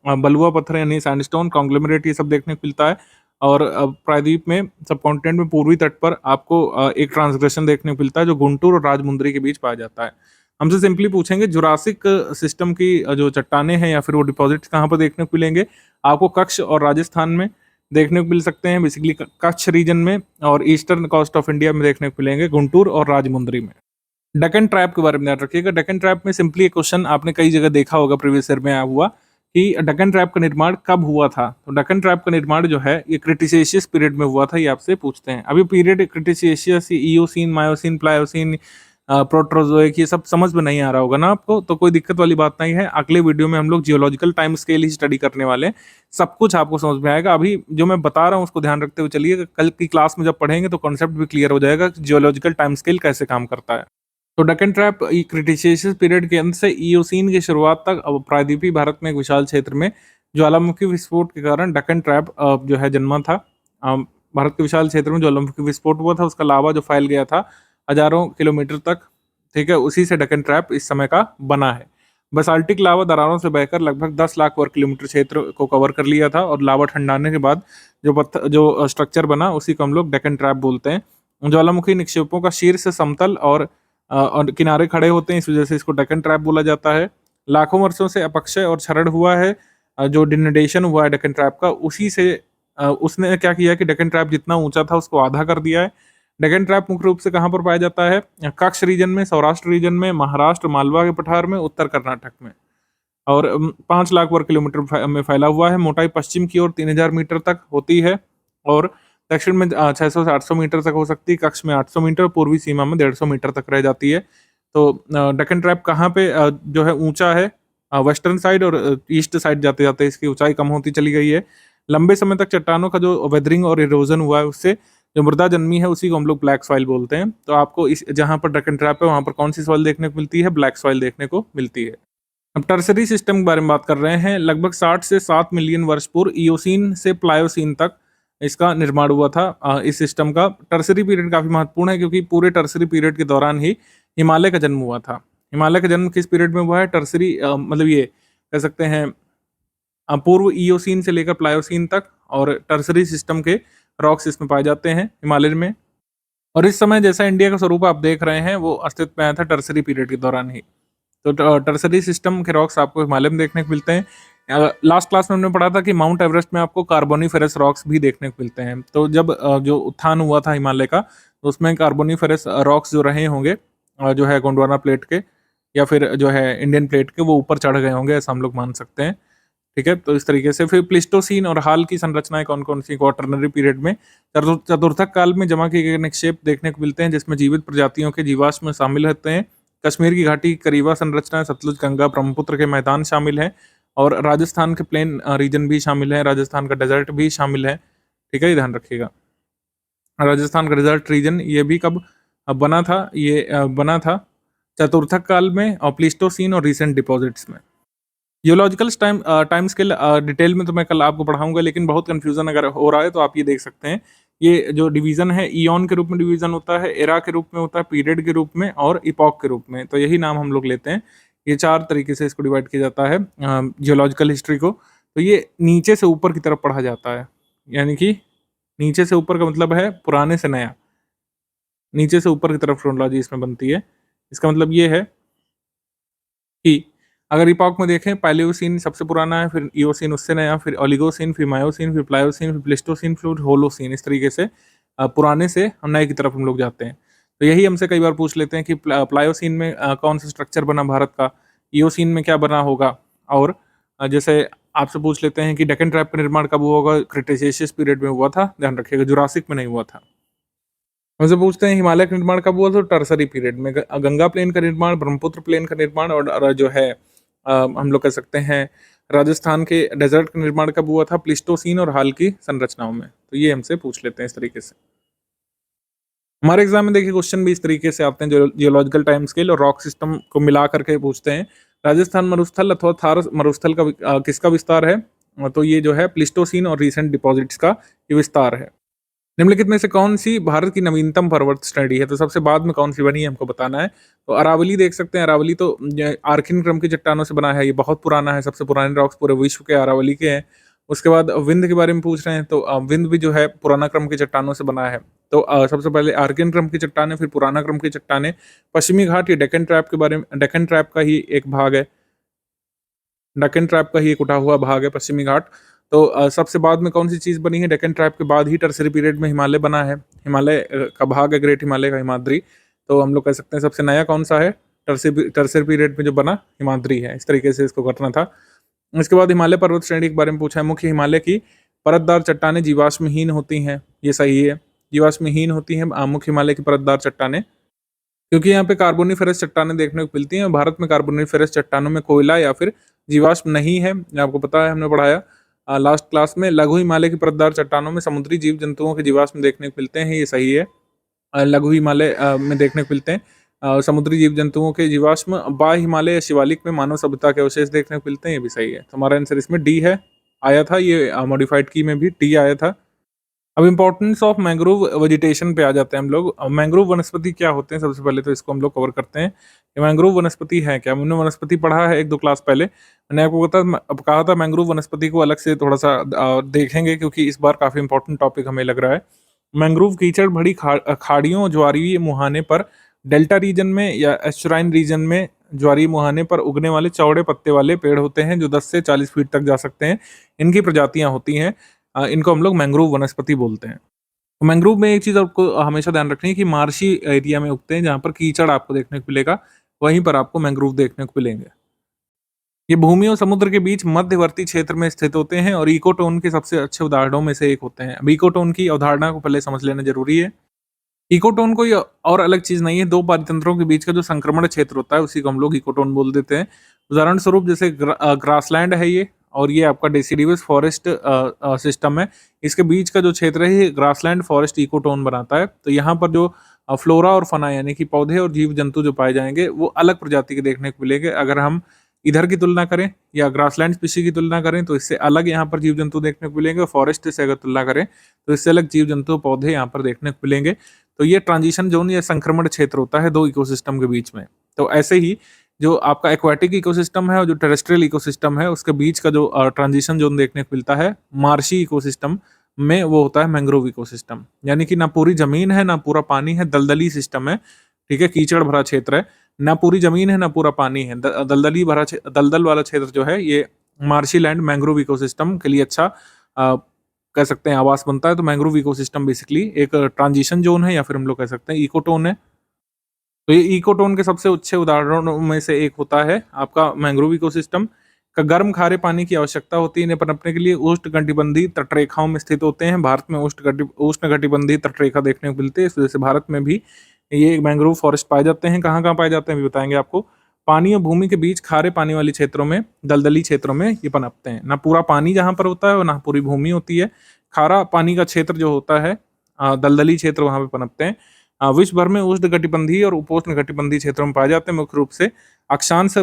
बलुआ पत्थर यानी सैंडस्टोन, कॉन्ग्लोमेरेट, ये सब देखने को मिलता है। और प्रायद्वीप में, सब कॉन्टिनेंट में पूर्वी तट पर आपको एक ट्रांसग्रेशन देखने को मिलता है जो गुंटूर और राजमुंदरी के बीच पाया जाता है। हमसे सिंपली पूछेंगे जुरासिक सिस्टम की जो चट्टानें हैं या फिर वो डिपॉजिट्स कहाँ पर देखने को मिलेंगे? आपको कच्छ और राजस्थान में देखने को मिल सकते हैं, बेसिकली कच्छ रीजन में, और ईस्टर्न कोस्ट ऑफ इंडिया में देखने को मिलेंगे गुंटूर और राजमुंदरी में। डेक्कन ट्रैप के बारे में याद रखिएगा। डेक्कन ट्रैप में सिंपली एक क्वेश्चन आपने कई जगह देखा होगा, प्रीवियस ईयर में आया हुआ, कि डेक्कन ट्रैप का निर्माण कब हुआ था। तो डेक्कन ट्रैप का निर्माण जो है ये क्रिटेशियस पीरियड में हुआ था, ये आपसे पूछते हैं। अभी period Cretaceous, Eocene, Miocene, Pliocene, Proterozoic, ये सब समझ में नहीं आ रहा होगा ना आपको, तो कोई दिक्कत वाली बात नहीं है। अगले वीडियो में हम लोग जियोलॉजिकल टाइम स्केल ही स्टडी करने वाले हैं, सब कुछ आपको समझ में आएगा। अभी जो मैं बता रहा हूँ उसको ध्यान रखते हुए चलिए, कल की क्लास में जब पढ़ेंगे तो कॉन्सेप्ट भी क्लियर हो जाएगा कि जियोलॉजिकल टाइम स्केल कैसे काम करता है। तो डेक्कन ट्रैप क्रिटेशियस पीरियड के अंत से इयोसीन की शुरुआत तक प्रायद्वीपीय भारत में एक विशाल क्षेत्र में ज्वालामुखी विस्फोट के कारण डेक्कन ट्रैप जो है जन्मा था। भारत के विशाल क्षेत्र में ज्वालामुखी विस्फोट हुआ था, उसका लावा जो फैल गया था हजारों किलोमीटर तक, ठीक है, उसी से डेक्कन ट्रैप इस समय का बना है। बसाल्टिक लावा दरारों से बहकर लगभग 10 लाख वर्ग किलोमीटर क्षेत्र को कवर कर लिया था, और लावा ठंडाने के बाद जो स्ट्रक्चर बना उसी को हम लोग डेक्कन ट्रैप बोलते हैं। ज्वालामुखी निक्षेपों का शीर्ष समतल और किनारे खड़े होते हैं, इस वजह से इसको डेक्कन ट्रैप बोला जाता है। लाखों वर्षों से अपक्षय और क्षरण हुआ है, जो डिनडेशन हुआ है डेक्कन ट्रैप का, उसी से उसने क्या किया कि डेक्कन ट्रैप जितना ऊंचा था उसको आधा कर दिया है। डेक्कन ट्रैप मुख्य रूप से कहाँ पर पाया जाता है? कच्छ रीजन में, सौराष्ट्र रीजन में, महाराष्ट्र, मालवा के पठार में, उत्तर कर्नाटक में, और 5 लाख वर्ग किलोमीटर में फैला हुआ है। मोटाई पश्चिम की ओर 3000 मीटर तक होती है, और दक्षिण में 600 से 800 मीटर तक हो सकती है, कच्छ में 800 मीटर, पूर्वी सीमा में 150 मीटर तक रह जाती है। तो डेक्कन ट्रैप कहाँ पे जो है ऊंचा है? वेस्टर्न साइड और ईस्ट साइड जाते जाते इसकी ऊंचाई कम होती चली गई है। लंबे समय तक चट्टानों का जो वेदरिंग और इरोजन हुआ है उससे जो मृदा जन्मी है उसी को हम लोग ब्लैक सॉइल बोलते हैं। तो आपको इस जहाँ पर डकन ट्रैप है वहाँ पर कौन सी सॉइल देखने को मिलती है? ब्लैक सॉइल देखने को मिलती है। अब टर्सरी सिस्टम के बारे में बात कर रहे हैं। लगभग 60 से 7 मिलियन वर्ष पूर्व इयोसीन से प्लायोसीन तक इसका निर्माण हुआ था। इस सिस्टम का टर्सरी पीरियड काफ़ी महत्वपूर्ण है क्योंकि पूरे टर्सरी पीरियड के दौरान ही हिमालय का जन्म हुआ था। हिमालय का जन्म किस पीरियड में हुआ है? टर्सरी मतलब ये कह सकते हैं पूर्व इयोसीन से लेकर प्लायोसीन तक, और टर्सरी सिस्टम के रॉक्स इसमें पाए जाते हैं हिमालय में। और इस समय जैसा इंडिया का स्वरूप आप देख रहे हैं वो अस्तित्व में आया था टर्सरी पीरियड के दौरान ही। तो टर्सरी सिस्टम के रॉक्स आपको हिमालय में देखने को मिलते हैं। लास्ट क्लास में हमने पढ़ा था कि माउंट एवरेस्ट में आपको कार्बोनिफेरस रॉक्स भी देखने को मिलते हैं। तो जब जो उत्थान हुआ था हिमालय का, तो उसमें कार्बोनिफेरस रॉक्स जो रहे होंगे जो है गोंडवाना प्लेट के या फिर जो है इंडियन प्लेट के, वो ऊपर चढ़ गए होंगे, ऐसा हम लोग मान सकते हैं। ठीक है, तो इस तरीके से फिर प्लिस्टोसीन और हाल की संरचनाएं कौन कौन सी? क्वाटरनरी पीरियड में चतुर्थक काल में जमा किए गए निक्षेप देखने को मिलते हैं जिसमें जीवित प्रजातियों के जीवाश्म शामिल होते हैं। कश्मीर की घाटी करीबा संरचना, सतलुज गंगा ब्रह्मपुत्र के मैदान शामिल हैं, और राजस्थान के प्लेन रीजन भी शामिल है, राजस्थान का डेजर्ट भी शामिल है। ठीक है, ये ध्यान रखिएगा। राजस्थान का डेजर्ट रीजन ये भी कब बना था? ये बना था चतुर्थक काल में और प्लिस्टोसीन और रिसेंट डिपॉजिट्स में। जियोलॉजिकल टाइम स्केल डिटेल में तो मैं कल आपको पढ़ाऊंगा, लेकिन बहुत कंफ्यूजन अगर हो रहा है तो आप ये देख सकते हैं। ये जो डिवीजन है ईयन के रूप में डिवीजन होता है, एरा के रूप में होता है, पीरियड के रूप में और इपॉक के रूप में। तो यही नाम हम लोग लेते हैं। ये 4 तरीके से इसको डिवाइड किया जाता है जियोलॉजिकल हिस्ट्री को। तो ये नीचे से ऊपर की तरफ पढ़ा जाता है, यानी कि नीचे से ऊपर का मतलब है पुराने से नया, नीचे से ऊपर की तरफ क्रोनोलॉजी इसमें बनती है। इसका मतलब ये है कि अगर इपॉक में देखें, पैलियोसीन सबसे पुराना है, फिर इयोसीन उससे नया, फिर ओलिगोसीन, फिर मायोसीन, फिर प्लायोसीन, फिर प्लिस्टोसीन, फिर होलोसीन। इस तरीके से पुराने से नए की तरफ हम लोग जाते हैं। तो यही हमसे कई बार पूछ लेते हैं कि प्लायोसीन में कौन सा स्ट्रक्चर बना भारत का, इयोसीन में क्या बना होगा, और जैसे आपसे पूछ लेते हैं कि डेक्कन ट्रैप का निर्माण कब हुआ होगा? क्रिटेशियस पीरियड में हुआ था, ध्यान रखिएगा, जुरासिक में नहीं हुआ था। हमसे पूछते हैं हिमालय का निर्माण कब हुआ? तो टर्सरी पीरियड में। गंगा प्लेन का निर्माण, ब्रह्मपुत्र प्लेन का निर्माण, और जो है हम लोग कह सकते हैं राजस्थान के डेजर्ट का निर्माण कब हुआ था? प्लिस्टोसीन और हाल की संरचनाओं में। तो ये हमसे पूछ लेते हैं इस तरीके से। हमारे एग्जाम में देखिए क्वेश्चन भी इस तरीके से आते हैं, जो जियोलॉजिकल टाइम स्केल और रॉक सिस्टम को मिला करके पूछते हैं। राजस्थान मरुस्थल अथवा थार मरुस्थल का किसका विस्तार है? तो ये जो है प्लिस्टोसीन और रिसेंट डिपॉजिट्स का ये विस्तार है। निम्नलिखित में से कौन सी भारत की नवीनतम पर्वत श्रेणी है? तो सबसे बाद में कौन सी बनी है हमको बताना है। तो अरावली देख सकते हैं, अरावली तो आर्किन क्रम की चट्टानों से बना है, ये बहुत पुराना है, सबसे पुराने रॉक्स पूरे विश्व के अरावली के हैं। उसके बाद विंध्य के बारे में पूछ रहे हैं, तो विंध्य भी जो है पुराना क्रम की चट्टानों से बना है। तो सबसे पहले आर्किन क्रम की चट्टानें, फिर पुराना क्रम की चट्टानें। पश्चिमी घाट ये डेक्कन ट्रैप के बारे में, डेक्कन ट्रैप का ही एक भाग है, डेक्कन ट्रैप का ही एक उठा हुआ भाग है पश्चिमी घाट। तो सबसे बाद में कौन सी चीज़ बनी है? डेक्कन ट्रैप के बाद ही टर्सरी पीरियड में हिमालय बना है। हिमालय का भाग है ग्रेट हिमालय का, हिमाद्री। तो हम लोग कह सकते हैं सबसे नया कौन सा है? टर्सरी पीरियड में जो बना हिमाद्री है। इस तरीके से इसको करना था। इसके बाद हिमालय पर्वत श्रेणी के बारे में पूछा है। मुख्य हिमालय की परतदार चट्टानें जीवाश्महीन होती हैं, ये सही है, जीवाश्महीन होती हैं मुख्य हिमालय की परतदार चट्टानें, क्योंकि यहाँ पे कार्बोनिफेरस चट्टानें देखने को मिलती हैं। भारत में कार्बोनिफेरस चट्टानों में कोयला या फिर जीवाश्म नहीं है, आपको पता है, हमने पढ़ाया लास्ट क्लास में। लघु हिमालय की परतदार चट्टानों में समुद्री जीव जंतुओं के जीवाश्म देखने को मिलते हैं, ये सही है। लघु हिमालय में देखने को मिलते हैं समुद्री जीव जंतुओं के जीवाश्म। बाह्य हिमालय या शिवालिक में मानव सभ्यता के अवशेष देखने को मिलते हैं, ये भी सही है। तो हमारा आंसर इसमें डी है, आया था ये मॉडिफाइड की में भी डी आया था। अब इम्पोर्टेंस ऑफ मैंग्रोव वेजिटेशन पे आ जाते हैं हम लोग। मैंग्रोव वनस्पति क्या होते हैं? सबसे पहले तो इसको हम लोग कवर करते हैं कि मैंग्रोव वनस्पति है क्या। हमने वनस्पति पढ़ा है 1-2 क्लास पहले, मैंने आपको कहा था मैंग्रोव वनस्पति को अलग से थोड़ा सा देखेंगे, क्योंकि इस बार काफ़ी इंपॉर्टेंट टॉपिक हमें लग रहा है। मैंग्रोव कीचड़ भरी खाड़ियों ज्वारीय मुहाने पर, डेल्टा रीजन में या एस्चुराइन रीजन में ज्वारीय मुहाने पर उगने वाले चौड़े पत्ते वाले पेड़ होते हैं जो 10 से 40 फीट तक जा सकते हैं। इनकी प्रजातियां होती हैं, इनको हम लोग मैंग्रोव वनस्पति बोलते हैं। मैंग्रोव में एक चीज़ आपको हमेशा ध्यान रखनी है कि मार्शी एरिया में उगते हैं, जहाँ पर कीचड़ आपको देखने को मिलेगा, वहीं पर आपको मैंग्रोव देखने को मिलेंगे। ये भूमि और समुद्र के बीच मध्यवर्ती क्षेत्र में स्थित होते हैं और इकोटोन के सबसे अच्छे उदाहरणों में से एक होते हैं। अब इकोटोन की अवधारणा को पहले समझ लेना जरूरी है। इकोटोन कोई और अलग चीज नहीं है, दो पारितंत्रों के बीच का जो संक्रमण क्षेत्र होता है उसी को हम लोग इकोटोन बोल देते हैं। उदाहरण स्वरूप जैसे ग्रासलैंड है ये, और ये आपका डेसिडिवस फॉरेस्ट सिस्टम है। इसके बीच का जो क्षेत्र है ये ग्रासलैंड फॉरेस्ट इकोटोन बनाता है। तो यहाँ पर जो फ्लोरा और फना यानी कि पौधे और जीव जंतु जो पाए जाएंगे वो अलग प्रजाति के देखने को मिलेंगे। अगर हम इधर की तुलना करें या ग्रासलैंड स्पीशीज की तुलना करें तो इससे अलग यहाँ पर जीव जंतु देखने को मिलेंगे। फॉरेस्ट से अगर तुलना करें तो इससे अलग जीव जंतु पौधे यहाँ पर देखने को मिलेंगे। तो ये ट्रांजिशन जोन या संक्रमण क्षेत्र होता है दो इकोसिस्टम के बीच में। तो ऐसे ही जो आपका एक्वाटिक इकोसिस्टम है और जो टेरेस्ट्रियल इकोसिस्टम है उसके बीच का जो ट्रांजिशन जोन देखने को मिलता है मार्शी इकोसिस्टम में, वो होता है मैंग्रोव इकोसिस्टम। यानी कि ना पूरी जमीन है ना पूरा पानी है, दलदली सिस्टम है, ठीक है, कीचड़ भरा क्षेत्र है, ना पूरी जमीन है ना पूरा पानी है, दलदली भरा दलदल वाला क्षेत्र जो है ये मार्शी लैंड मैंग्रोव इकोसिस्टम के लिए अच्छा कह सकते हैं आवास बनता है। तो मैंग्रोव इकोसिस्टम बेसिकली एक ट्रांजिशन जोन है या फिर हम लोग कह सकते हैं इकोटोन है। तो ये इकोटोन के सबसे अच्छे उदाहरणों में से एक होता है आपका मैंग्रोव इकोसिस्टम का। गर्म खारे पानी की आवश्यकता होती है इन्हें पनपने के लिए। उष्णकटिबंधीय तटरेखाओं में स्थित होते हैं। भारत में उष्णकटिबंधीय तटरेखा देखने को मिलती है, इस वजह से भारत में भी ये मैंग्रोव फॉरेस्ट पाए जाते हैं। कहाँ कहाँ पाए जाते हैं भी बताएंगे आपको। पानी और भूमि के बीच खारे पानी वाली क्षेत्रों में, दलदली क्षेत्रों में ये पनपते हैं। ना पूरा पानी जहाँ पर होता है और ना पूरी भूमि होती है, खारा पानी का क्षेत्र जो होता है दलदली क्षेत्र वहाँ पे पनपते हैं। विश्व भर में उष्णकटिबंधीय और उपोष्णकटिबंधीय क्षेत्रों में पाए जाते हैं। मुख्य रूप से अक्षांश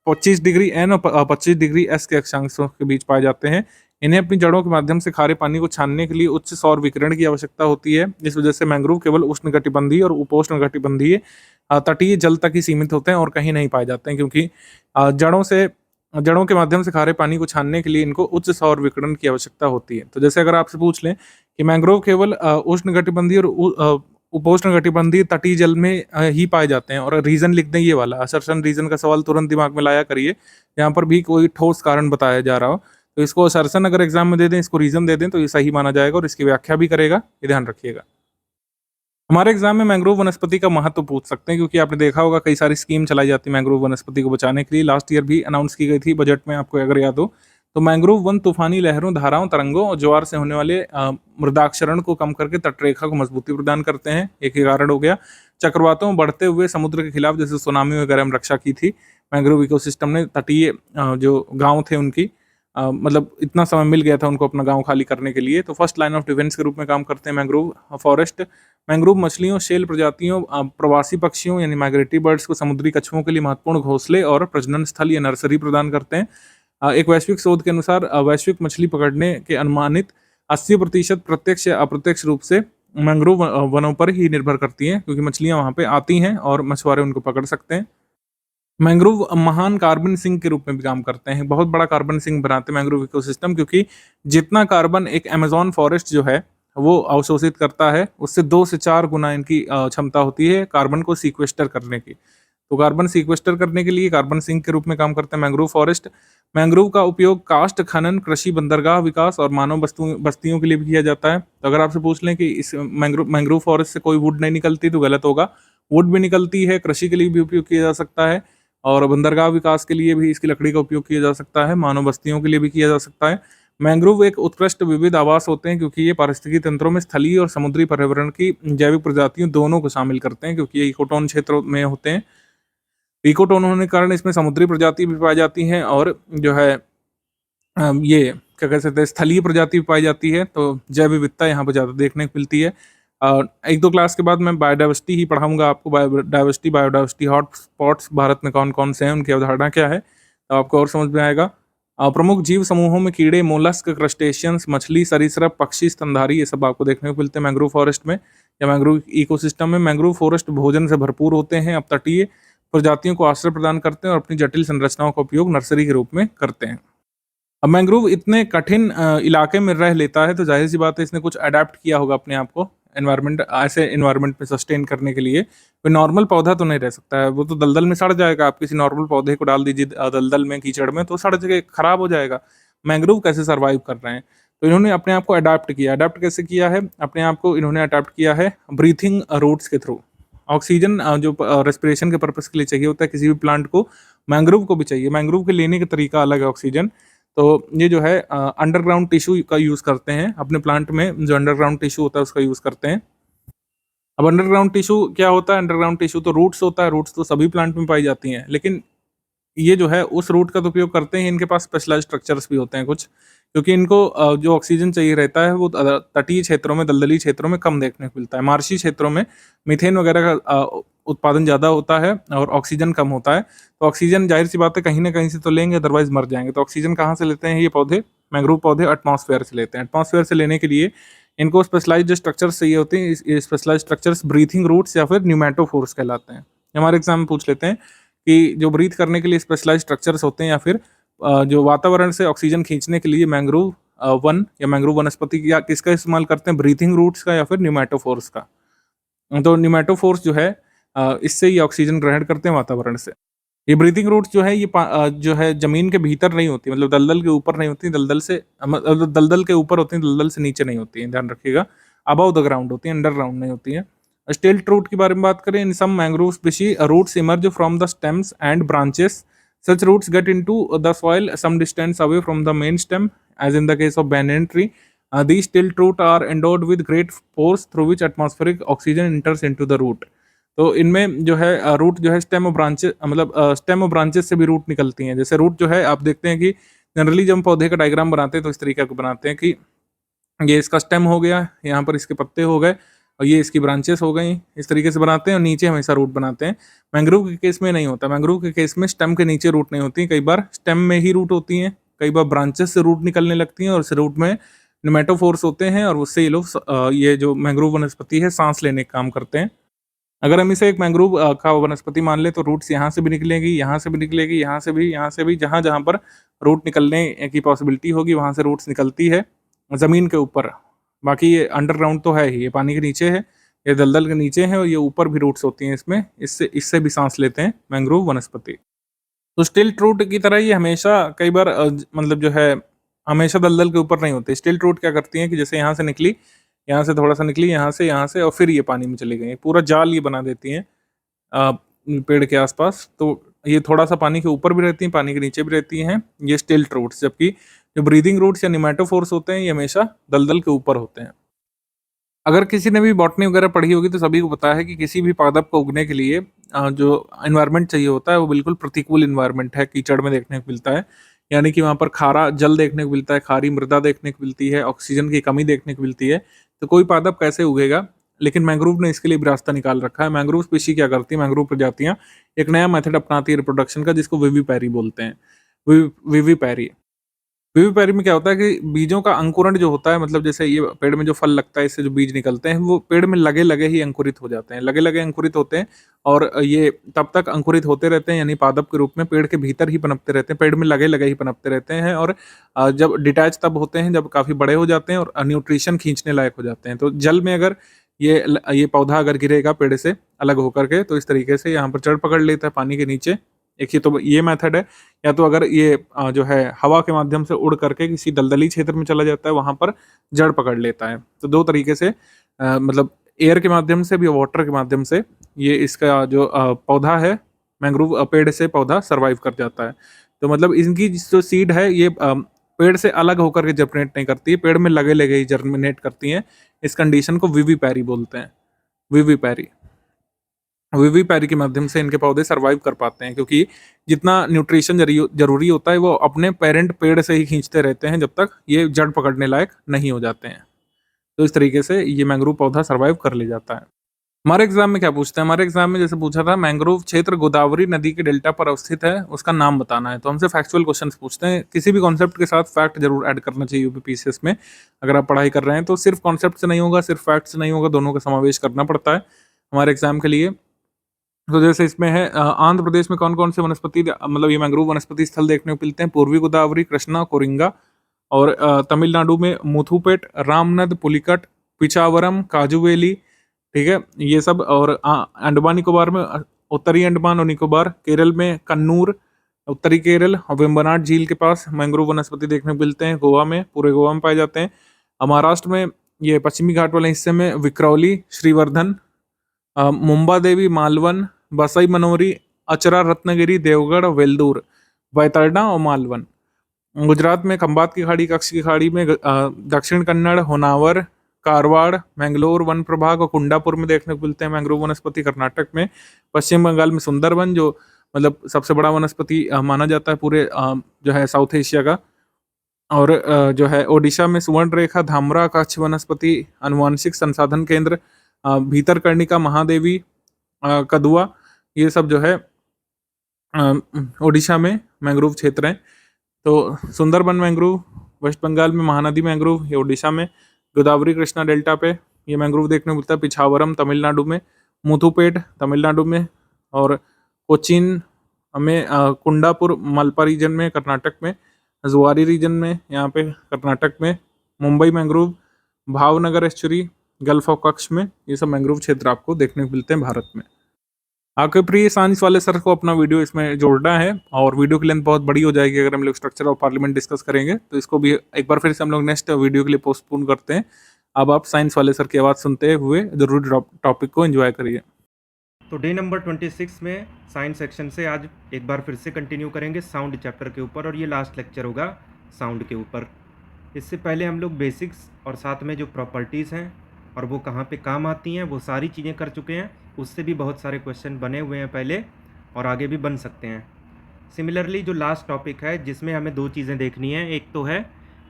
25 डिग्री एन और 25 डिग्री एस के अक्षांशों के बीच पाए जाते हैं। इन्हें अपनी जड़ों के माध्यम से खारे पानी को छानने के लिए उच्च सौर विकिरण की आवश्यकता होती है। इस वजह से मैंग्रोव केवल उष्णकटिबंधीय और उपोष्णकटिबंधीय तटीय जल तक ही सीमित होते हैं और कहीं नहीं पाए जाते हैं, क्योंकि जड़ों के माध्यम से खारे पानी को छानने के लिए इनको उच्च सौर विकिरण की आवश्यकता होती है। तो जैसे अगर आपसे पूछ लें कि मैंग्रोव केवल उष्णकटिबंधीय और उपोष्णकटिबंधीय तटीय जल में ही पाए जाते हैं, और रीजन लिख दें ये वाला, असर्शन रीजन का सवाल तुरंत दिमाग में लाया करिए। यहाँ पर भी कोई ठोस कारण बताया जा रहा हो तो इसको असर्शन अगर एग्जाम में दे दें, इसको रीजन दे दें तो ये सही माना जाएगा और इसकी व्याख्या भी करेगा, ये ध्यान रखिएगा। हमारे एग्जाम में मैंग्रोव वनस्पति का महत्व पूछ सकते हैं, क्योंकि आपने देखा होगा कई सारी स्कीम चलाई जाती है मैंग्रोव वनस्पति को बचाने के लिए। लास्ट ईयर भी अनाउंस की गई थी बजट में, आपको अगर याद हो तो। मैंग्रोव वन तूफानी लहरों, धाराओं, तरंगों और ज्वार से होने वाले मृदाक्षरण को कम करके तटरेखा को मजबूती प्रदान करते हैं, एक ही कारण हो गया। चक्रवातों, बढ़ते हुए समुद्र के खिलाफ जैसे सुनामी वगैरह में रक्षा की थी मैंग्रोव इकोसिस्टम ने। तटीय जो गाँव थे उनकी मतलब इतना समय मिल गया था उनको अपना गांव खाली करने के लिए, तो फर्स्ट लाइन ऑफ डिफेंस के रूप में काम करते हैं मैंग्रोव फॉरेस्ट। मैंग्रोव मछलियों, शेल प्रजातियों, प्रवासी पक्षियों यानी माइग्रेटरी बर्ड्स को, समुद्री कछुओं के लिए महत्वपूर्ण घोंसले और प्रजनन स्थल या नर्सरी प्रदान करते हैं। एक वैश्विक शोध के अनुसार वैश्विक मछली पकड़ने के अनुमानित 80% प्रत्यक्ष या अप्रत्यक्ष रूप से मैंग्रोव वनों पर ही निर्भर करती हैं, क्योंकि मछलियां वहां पे आती हैं और मछुआरे उनको पकड़ सकते हैं। मैंग्रोव महान कार्बन सिंक के रूप में भी काम करते हैं, बहुत बड़ा कार्बन सिंक बनाते हैं मैंग्रोव इकोसिस्टम, क्योंकि जितना कार्बन एक अमेजोन फॉरेस्ट जो है वो अवशोषित करता है, उससे 2 से 4 गुना इनकी क्षमता होती है कार्बन को सीक्वेस्टर करने की। तो कार्बन सीक्वेस्टर करने के लिए कार्बन सिंक के रूप में काम करते हैं मैंग्रोव फॉरेस्ट। मैंग्रोव का उपयोग काष्ठ खनन, कृषि, बंदरगाह विकास और मानव बस्तियों के लिए भी किया जाता है। तो अगर आपसे पूछ लें कि इस मैंग्रोव फॉरेस्ट से कोई वुड नहीं निकलती तो गलत होगा। वुड भी निकलती है, कृषि के लिए भी उपयोग किया जा सकता है और बंदरगाह विकास के लिए भी इसकी लकड़ी का उपयोग किया जा सकता है, मानव बस्तियों के लिए भी किया जा सकता है। मैंग्रोव एक उत्कृष्ट विविध आवास होते हैं, क्योंकि ये पारिस्थितिकी तंत्रों में स्थलीय और समुद्री पर्यावरण की जैविक प्रजातियों दोनों को शामिल करते हैं, क्योंकि ये इकोटोन क्षेत्रों में होते हैं। इकोटोन होने के कारण इसमें समुद्री प्रजाति भी पाई जाती हैं और जो है ये क्या कह सकते हैं स्थलीय प्रजाति भी पाई जाती है। तो जैव विविधता यहाँ पर ज़्यादा देखने को मिलती है। 1-2 क्लास के बाद मैं बायोडाइवर्सिटी ही पढ़ाऊंगा आपको। बायोडाइवर्सिटी हॉट स्पॉट्स भारत में कौन कौन से हैं, उनकी अवधारणा क्या है, तो आपको और समझ में आएगा। प्रमुख जीव समूहों में कीड़े, मोलस्क, क्रस्टेशियंस, मछली, सरीसृप, पक्षी, स्तनधारी, ये सब आपको देखने को मिलते हैं मैंग्रोव फॉरेस्ट में या मैंग्रोव इकोसिस्टम में। मैंग्रोव फॉरेस्ट भोजन से भरपूर होते हैं, अब तटीय प्रजातियों को आश्रय प्रदान करते हैं और अपनी जटिल संरचनाओं का उपयोग नर्सरी के रूप में करते हैं। अब मैंग्रोव इतने कठिन इलाके में रह लेता है तो जाहिर सी बात है इसने कुछ अडेप्ट किया होगा अपने आप को एनवायरनमेंट, ऐसे एनवायरनमेंट में सस्टेन करने के लिए। कोई नॉर्मल पौधा तो नहीं रह सकता है, वो तो दलदल में सड़ जाएगा। आप किसी नॉर्मल पौधे को डाल दीजिए दलदल में, कीचड़ में, तो सड़ के खराब हो जाएगा। मैंग्रोव कैसे सर्वाइव कर रहे हैं, तो इन्होंने अपने आप को अडेप्ट किया। अडेप्ट कैसे किया है अपने आप को, इन्होंने अडेप्ट किया है ब्रीथिंग रूट्स के थ्रू। ऑक्सीजन जो रेस्पिरेशन के पर्पस के लिए चाहिए होता है किसी भी प्लांट को, मैंग्रोव को भी चाहिए। मैंग्रोव के लेने का तरीका अलग है ऑक्सीजन। तो ये जो है अंडरग्राउंड टिश्यू का यूज़ करते हैं अपने प्लांट में, जो अंडरग्राउंड टिश्यू होता है उसका यूज़ करते हैं। अब अंडरग्राउंड टिश्यू क्या होता है? अंडरग्राउंड टिश्यू तो रूट्स होता है, रूट्स तो सभी प्लांट में पाई जाती हैं, लेकिन ये जो है उस रूट का तो उपयोग करते हैं, इनके पास स्पेशलाइज्ड स्ट्रक्चर्स भी होते हैं कुछ, क्योंकि इनको जो ऑक्सीजन चाहिए रहता है वो तटीय क्षेत्रों में, दलदली क्षेत्रों में कम देखने को मिलता है। मार्शी क्षेत्रों में मीथेन वगैरह का उत्पादन ज़्यादा होता है और ऑक्सीजन कम होता है। तो ऑक्सीजन ज़ाहिर-सी बात है कहीं न कहीं से तो लेंगे, अदरवाइज़ मर जाएँगे। तो ऑक्सीजन कहाँ से लेते हैं ये पौधे, मैंग्रोव पौधे एटमॉस्फेयर से लेते हैं। एटमॉस्फेयर से लेने के लिए इनको स्पेशलाइज्ड स्ट्रक्चर्स चाहिए होते हैं। ये स्पेशलाइज्ड स्ट्रक्चर्स ब्रीथिंग रूट्स या फिर न्यूमेटोफोर्स कहलाते हैं। हमारे एग्ज़ाम में पूछ लेते हैं कि जो ब्रीथ करने के लिए स्पेशलाइज्ड स्ट्रक्चर्स होते हैं या फिर जो वातावरण से ऑक्सीजन खींचने के लिए मैंग्रोव वन या मैंग्रोव वनस्पति या किसका इस्तेमाल करते हैं, ब्रीथिंग रूट्स का या फिर न्यूमेटोफोर्स का। तो न्यूमेटोफोर्स जो है इससे ये ऑक्सीजन ग्रहण करते हैं वातावरण से। ये ब्रीथिंग रूट्स जो है ये जो है ज़मीन के भीतर नहीं होती, मतलब दलदल के ऊपर नहीं होती, दलदल से मतलब दलदल के ऊपर होती हैं, दलदल से नीचे नहीं होती हैं, ध्यान रखिएगा। अबव द ग्राउंड होती हैं, अंडरग्राउंड नहीं होती हैं। स्टिल्ट रूट के बारे में बात करें, in some mangrove species roots emerge from the stems and branches. Such roots get into the soil some distance away from the main stem, as in the case of banyan tree. These stilt root are endowed with great pores through which atmospheric oxygen enters into the root. तो इनमें जो है root जो है stem और branches, मतलब stem और branches से भी रूट निकलती हैं। जैसे रूट जो है आप देखते हैं कि जनरली जब हम पौधे का डायग्राम बनाते हैं तो इस तरीके का बनाते हैं कि ये इसका स्टेम हो गया, यहाँ पर इसके पत्ते हो गए और ये इसकी ब्रांचेस हो गई, इस तरीके से बनाते हैं और नीचे हमेशा रूट बनाते हैं। मैंग्रोव के केस में नहीं होता। मैंग्रोव के केस में स्टेम के नीचे रूट नहीं होती, कई बार स्टेम में ही रूट होती हैं, कई बार ब्रांचेस से रूट निकलने लगती हैं और इस रूट में निमेटोफोर्स होते हैं और उससे ये लोग ये जो मैंग्रोव वनस्पति है सांस लेने का काम करते हैं। अगर हम इसे एक मैंग्रोव का वनस्पति मान ले तो रूट्स यहाँ से भी निकलेगी, यहाँ से भी निकलेगी, यहाँ से भी, यहाँ से भी, जहाँ जहाँ पर रूट निकलने की पॉसिबिलिटी होगी वहाँ से रूट्स निकलती है ज़मीन के ऊपर। बाकी ये अंडरग्राउंड तो है ही, ये पानी के नीचे है, ये दलदल के नीचे है और ये ऊपर भी रूट्स होती हैं इसमें, इससे इससे भी सांस लेते हैं मैंग्रोव वनस्पति। तो स्टिल्ट रूट की तरह ये हमेशा कई बार मतलब जो है हमेशा दलदल के ऊपर नहीं होते। स्टिल्ट रूट क्या करती हैं कि जैसे यहाँ से निकली, यहाँ से थोड़ा सा निकली, यहाँ से और फिर ये पानी में चली गई, पूरा जाल ये बना देती हैं पेड़ के आसपास। तो ये थोड़ा सा पानी के ऊपर भी रहती हैं, पानी के नीचे भी रहती हैं, ये स्टिल्ट रूट्स। जबकि जो ब्रीदिंग रूट्स या निमेटोफोर्स होते हैं ये हमेशा दलदल के ऊपर होते हैं। अगर किसी ने भी बॉटनी वगैरह पढ़ी होगी तो सभी को पता है कि किसी भी पादप को उगने के लिए जो एनवायरनमेंट चाहिए होता है वो बिल्कुल प्रतिकूल एनवायरनमेंट है, कीचड़ में देखने को मिलता है। यानी कि वहाँ पर खारा जल देखने को मिलता है, खारी मृदा देखने को मिलती है, ऑक्सीजन की कमी देखने को मिलती है। तो कोई पादप कैसे उगेगा? लेकिन मैंग्रोव ने इसके लिए भी रास्ता निकाल रखा है। मैंग्रोव स्पीशी क्या करती है, मैंग्रोव प्रजातियाँ एक नया मेथड अपनाती है रिप्रोडक्शन का, जिसको विविपैरी बोलते हैं। विविपैरी विविपैरी में क्या होता है कि बीजों का अंकुरण जो होता है, मतलब जैसे ये पेड़ में जो फल लगता है इससे जो बीज निकलते हैं वो पेड़ में लगे लगे ही अंकुरित हो जाते हैं, लगे लगे अंकुरित होते हैं और ये तब तक अंकुरित होते रहते हैं, यानी पादप के रूप में पेड़ के भीतर ही पनपते रहते हैं, पेड़ में लगे लगे ही पनपते रहते हैं। और जब डिटैच तब होते हैं जब काफ़ी बड़े हो जाते हैं और न्यूट्रिशन खींचने लायक हो जाते हैं। तो जल में अगर ये पौधा अगर गिरेगा पेड़ से अलग होकर के तो इस तरीके से यहाँ पर जड़ पकड़ लेता है पानी के नीचे। एक ही तो ये मेथड है, या तो अगर ये जो है हवा के माध्यम से उड़ करके किसी दलदली क्षेत्र में चला जाता है, वहाँ पर जड़ पकड़ लेता है। तो दो तरीके से मतलब एयर के माध्यम से भी, वाटर के माध्यम से ये इसका जो पौधा है मैंग्रोव पेड़ से पौधा सर्वाइव कर जाता है। तो मतलब इनकी जो सीड है ये पेड़ से अलग होकर के जर्मिनेट नहीं करती है, पेड़ में लगे लगे ही जर्मिनेट करती हैं। इस कंडीशन को विविपैरी बोलते हैं, विविपैरी। विविपैरी के माध्यम से इनके पौधे सर्वाइव कर पाते हैं, क्योंकि जितना न्यूट्रिशन जरूरी होता है वो अपने पेरेंट पेड़ से ही खींचते रहते हैं जब तक ये जड़ पकड़ने लायक नहीं हो जाते हैं। तो इस तरीके से ये मैंग्रोव पौधा सर्वाइव कर ले जाता है। हमारे एग्जाम में क्या पूछते हैं, हमारे एग्जाम में जैसे पूछा था मैंग्रोव क्षेत्र गोदावरी नदी के डेल्टा पर अवस्थित है, उसका नाम बताना है। तो हमसे फैक्चुअल क्वेश्चंस पूछते हैं, किसी भी कॉन्सेप्ट के साथ फैक्ट जरूर ऐड करना चाहिए यूपीपीसीएस में। अगर आप पढ़ाई कर रहे हैं तो सिर्फ कॉन्सेप्ट से नहीं होगा, सिर्फ फैक्ट से नहीं होगा, दोनों का समावेश करना पड़ता है हमारे एग्जाम के लिए। तो जैसे इसमें है आंध्र प्रदेश में कौन कौन से वनस्पति मतलब ये मैंग्रोव वनस्पति स्थल देखने को मिलते हैं, पूर्वी गोदावरी, कृष्णा, कोरिंगा। और तमिलनाडु में मुथुपेट, रामनद, पुलिकट, पिचावरम, काजुवेली, ठीक है ये सब। और अंडमान निकोबार में उत्तरी अंडमान और निकोबार, केरल में कन्नूर, उत्तरी केरल और वेम्बनाड झील के पास मैंग्रोव वनस्पति देखने को मिलते हैं, गोवा में, पूरे गोवा में पाए जाते हैं। महाराष्ट्र में ये पश्चिमी घाट वाले हिस्से में विक्रौली, श्रीवर्धन, मुंबा देवी, मालवन, बसई मनोरी, अचरा, रत्नगिरी, देवगढ़, वेल्दूर, वैतरना और मालवन। गुजरात में खंबात की खाड़ी, कच्छ की खाड़ी में दक्षिण कन्नड़, होनावर, कारवाड़, मैंगलोर वन प्रभाग और कुंडापुर में देखने को मिलते हैं मैंग्रोव वनस्पति। कर्नाटक में पश्चिम बंगाल में सुंदरबन, जो मतलब सबसे बड़ा वनस्पति माना जाता है पूरे जो है साउथ एशिया का। और जो है ओडिशा में सुवर्णरेखा, धामरा, कच्छ वनस्पति आनुवांशिक संसाधन केंद्र, भीतरकर्णिका, महादेवी, कदुआ, ये सब जो है ओडिशा में मैंग्रोव क्षेत्र हैं। तो सुंदरबन मैंग्रोव वेस्ट बंगाल में, महानदी मैंग्रोव ये ओडिशा में, गोदावरी कृष्णा डेल्टा पे ये मैंग्रोव देखने को मिलता है। पिछावरम तमिलनाडु में, मुथुपेट तमिलनाडु में, और कोचीन में, कुंडापुर मलपा रीजन में कर्नाटक में, जुआरी रीजन में यहाँ पे कर्नाटक में, Mumbai mangrove, Bhavnagar estuary, gulf of Kutch में, ये सब मैंग्रोव क्षेत्र आपको देखने को मिलते हैं भारत में। आपके प्रिय साइंस वाले सर को अपना वीडियो इसमें जोड़ना है, और वीडियो की लेंथ बहुत बड़ी हो जाएगी अगर हम लोग स्ट्रक्चर ऑफ पार्लियामेंट डिस्कस करेंगे, तो इसको भी एक बार फिर से हम लोग नेक्स्ट वीडियो के लिए पोस्टपोन करते हैं। अब आप साइंस वाले सर की आवाज़ सुनते हुए जरूर टॉपिक को एंजॉय करिए। तो डे नंबर 26 में साइंस सेक्शन से आज एक बार फिर से कंटिन्यू करेंगे साउंड चैप्टर के ऊपर, और ये लास्ट लेक्चर होगा साउंड के ऊपर। इससे पहले हम लोग बेसिक्स और साथ में जो प्रॉपर्टीज़ हैं और वो कहाँ पे काम आती हैं वो सारी चीज़ें कर चुके हैं। उससे भी बहुत सारे क्वेश्चन बने हुए हैं पहले, और आगे भी बन सकते हैं। सिमिलरली जो लास्ट टॉपिक है जिसमें हमें दो चीज़ें देखनी है, एक तो है